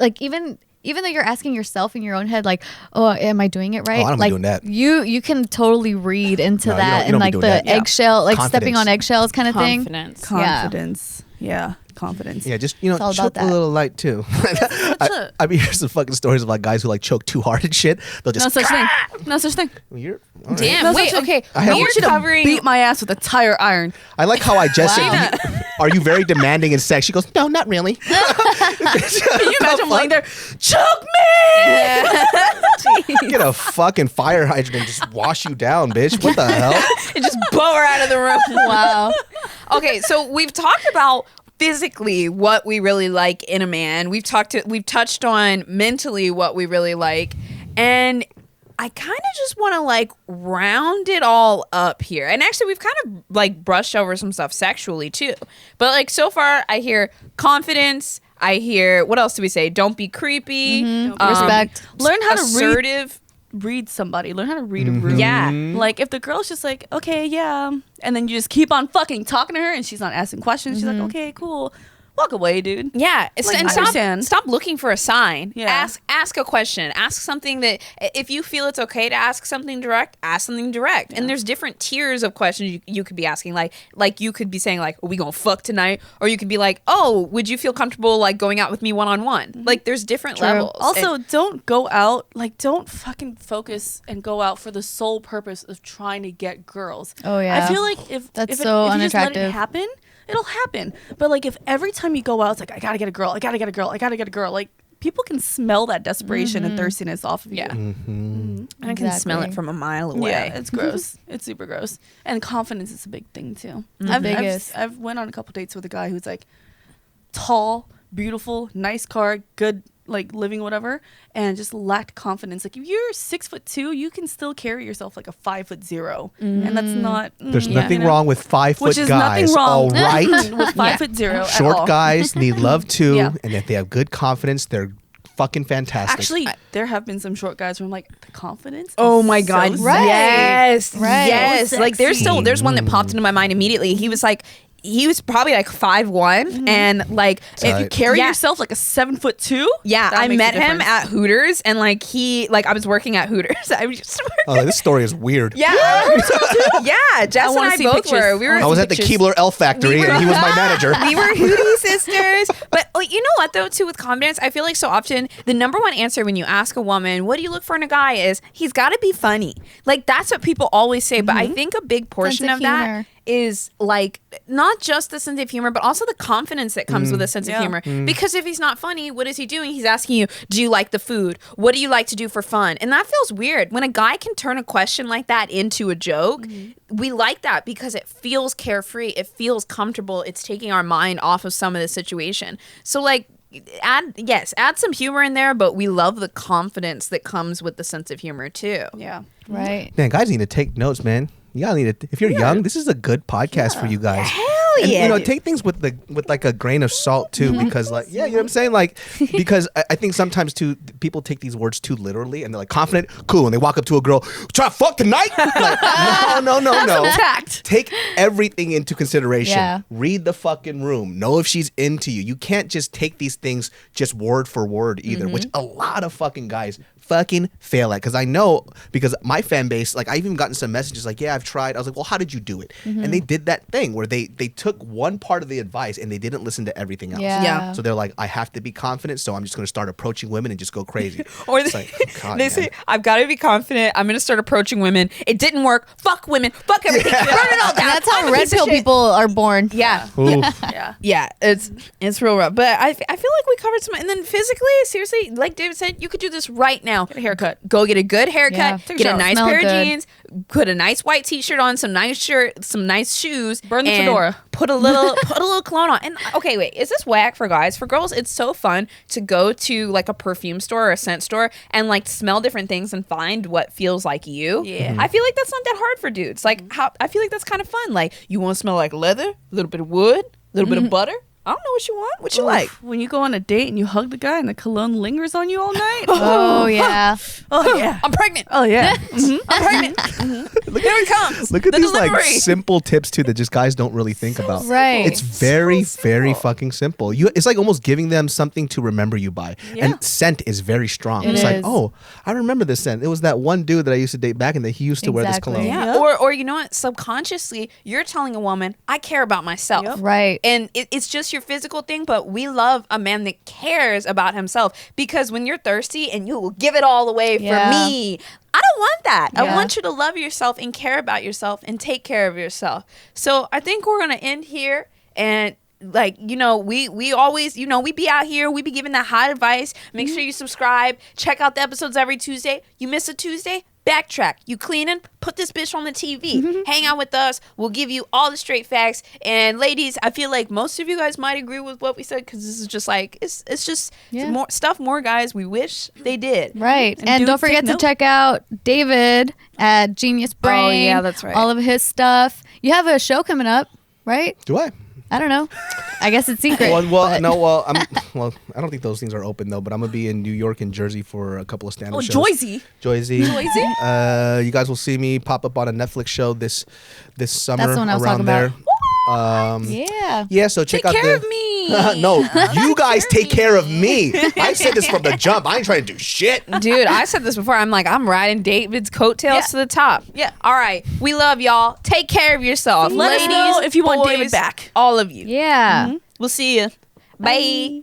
like even though you're asking yourself in your own head, like, oh, am I doing it right? Oh, I don't be like doing that. you can totally read into No, you that don't and be like doing the that. Yeah. eggshell, like stepping Confidence. on eggshells kind of thing. Confidence. Confidence. Yeah, confidence. Yeah, just all about choke a that. little light too. I mean, here's some fucking stories of like guys who like choke too hard and shit. They'll just No such thing. No such thing. You're, all right. Damn, No wait, such thing. okay. I have- I want you to covering beat my ass with a tire iron. I like how I just Wow. said, are you very demanding in sex? She goes, no, not really. Can you imagine him laying there? Choke me! Get a fucking fire hydrant and just wash you down, bitch. What the hell? and just blow her out of the room. Wow. Okay, so we've talked about physically what we really like in a man. We've touched on mentally what we really like, and I kind of just want to like round it all up here. And actually, we've kind of like brushed over some stuff sexually too. But like so far, I hear confidence. I hear, what else do we say? Don't be creepy. Respect. Learn how to assertive. read somebody. Learn how to read a room. Yeah. Like if the girl's just like, okay, yeah, and then you just keep on fucking talking to her and she's not asking questions. She's like, okay, cool. Walk away, dude. Yeah, Like, and I understand. stop looking for a sign. Yeah. Ask a question. Ask something that if you feel it's okay to ask something direct, ask something direct. And there's different tiers of questions you could be asking. Like you could be saying like, "Are we gonna fuck tonight?" Or you could be like, "Oh, would you feel comfortable like going out with me one-on-one?" Like there's different levels. Also, don't go out, like, don't fucking focus and go out for the sole purpose of trying to get girls. Oh, yeah. I feel like if That's if so if you just let it unattractive. happen, it'll happen. But like if every time you go out, it's like, I gotta get a girl, I gotta get a girl, I gotta get a girl, like people can smell that desperation and thirstiness off of you. Yeah. Mm-hmm. I can smell it Exactly. from a mile away. Yeah, it's gross. It's super gross. And confidence is a big thing too. Biggest. I've went on a couple dates with a guy who's like tall, beautiful, nice car, good like living, whatever, and just lacked confidence. Like if you're 6'2", you can still carry yourself like a 5'0", and that's not. There's yeah, nothing you know? wrong with 5 foot Which is guys. nothing wrong All right. with 5'0". at Short all. guys need love too, Yeah. and if they have good confidence, they're fucking fantastic. Actually, there have been some short guys where I'm like, the confidence. Oh is my so god! sexy. Right. Yes, Right. yes. So Like there's one that popped Mm. into my mind immediately. He was probably like 5'1", and like If you Tight. carry Yeah. yourself like a 7'2", yeah, that I makes a met him difference. at Hooters, and like I was working at Hooters. I was just Oh, this story is weird. yeah, yeah. Jess and wanna I see both pictures. were. We were. I was at the Pictures. Keebler Elf Factory, and he was my manager. We were Hootie sisters. But like, you know what though, too, with confidence, I feel like so often the number one answer when you ask a woman, "What do you look for in a guy?" is he's got to be funny. Like that's what people always say. But I think a big portion Sense of of that humor. is like not just the sense of humor, but also the confidence that comes with a sense of Yeah. humor. Because if he's not funny, what is he doing? He's asking you, "Do you like the food? What do you like to do for fun?" And that feels weird. When a guy can turn a question like that into a joke, we like that because it feels carefree. It feels comfortable. It's taking our mind off of some of the situation. So like add some humor in there, but we love the confidence that comes with the sense of humor too. Yeah. Right. Man, guys need to take notes, man. You gotta need to. If you're young, this is a good podcast for you guys. And, yeah, you know, dude. take things with like a grain of salt too, because like, yeah, you know what I'm saying, like, because I think sometimes too people take these words too literally, and they're like confident, cool, and they walk up to a girl, try to fuck tonight. Like, no. Tact. Take everything into consideration. Yeah. Read the fucking room. Know if she's into you. You can't just take these things just word for word either, which a lot of fucking guys fucking fail at? Because I know, because my fan base, like I've even gotten some messages like, yeah, I've tried. I was like, well, how did you do it? And they did that thing where they took one part of the advice and they didn't listen to everything else. Yeah. So they're like, I have to be confident, so I'm just going to start approaching women and just go crazy. Or It's they, like, oh, God, they man. say, I've got to be confident. I'm going to start approaching women. It didn't work. Fuck women. Fuck everything. Burn it all down. And that's I'm how a red piece of pill shit. people are born. Yeah. Ooh. Yeah, it's real rough. But I feel like we covered some. And then physically, seriously, like David said, you could do this right now. Get a haircut. Go get a good haircut. Yeah. Take a Get a shower. nice Smell pair of good. jeans. Put a nice white T-shirt on. Some nice shirt. Some nice shoes. Burn the and fedora. Put a little cologne on. And okay, wait, is this whack for guys? For girls, it's so fun to go to like a perfume store or a scent store and like smell different things and find what feels like you. Yeah. I feel like that's not that hard for dudes. Like how I feel like that's kind of fun. Like you want to smell like leather, a little bit of wood, a little bit of butter. I don't know what you want. What you like? When you go on a date and you hug the guy and the cologne lingers on you all night. Oh yeah. Oh yeah. I'm pregnant. Oh yeah. I'm pregnant. Here it comes. Look at the these delivery. like simple tips too that just guys don't really think about. Right. It's very, very fucking simple. It's like almost giving them something to remember you by. Yeah. And scent is very strong. It It's like, is. oh, I remember this scent. It was that one dude that I used to date back in the day. He used to wear this Exactly. cologne. Yeah. Or you know what? Subconsciously, you're telling a woman, I care about myself. Yep. Right. And it's just your physical thing, but we love a man that cares about himself, because when you're thirsty and you will give it all away Yeah. for me, I don't want that. I Yeah. want you to love yourself and care about yourself and take care of yourself. So I think we're going to end here. And like, you know, we always, you know, we be out here, we be giving that hot advice. Make sure you subscribe, check out the episodes every Tuesday. You miss a Tuesday, backtrack. You cleaning, put this bitch on the TV. Hang out with us. We'll give you all the straight facts. And ladies, I feel like most of you guys might agree with what we said, because this is just like, it's just Yeah. more stuff more guys we wish they did. Right. And And dudes don't forget take to note. check out David at Genius Brain. Oh, yeah, that's right. All of his stuff. You have a show coming up, right? Do I? I don't know. I guess it's secret. Well, but- I don't think those things are open though. But I'm gonna be in New York and Jersey for a couple of stand-up Oh, shows. Joyzy. Joyzy. Joyzy? You guys will see me pop up on a Netflix show this summer That's the one I was around talking there. about. Yeah. Yeah, so check Take out care the. of me. No, you guys take care of me. I said this from the jump. I ain't trying to do shit. Dude, I said this before. I'm like, I'm riding David's coattails Yeah. to the top. Yeah. All right. We love y'all. Take care of yourself. Let us Ladies, know if you want boys, David back. All of you. Yeah. We'll see you. Bye.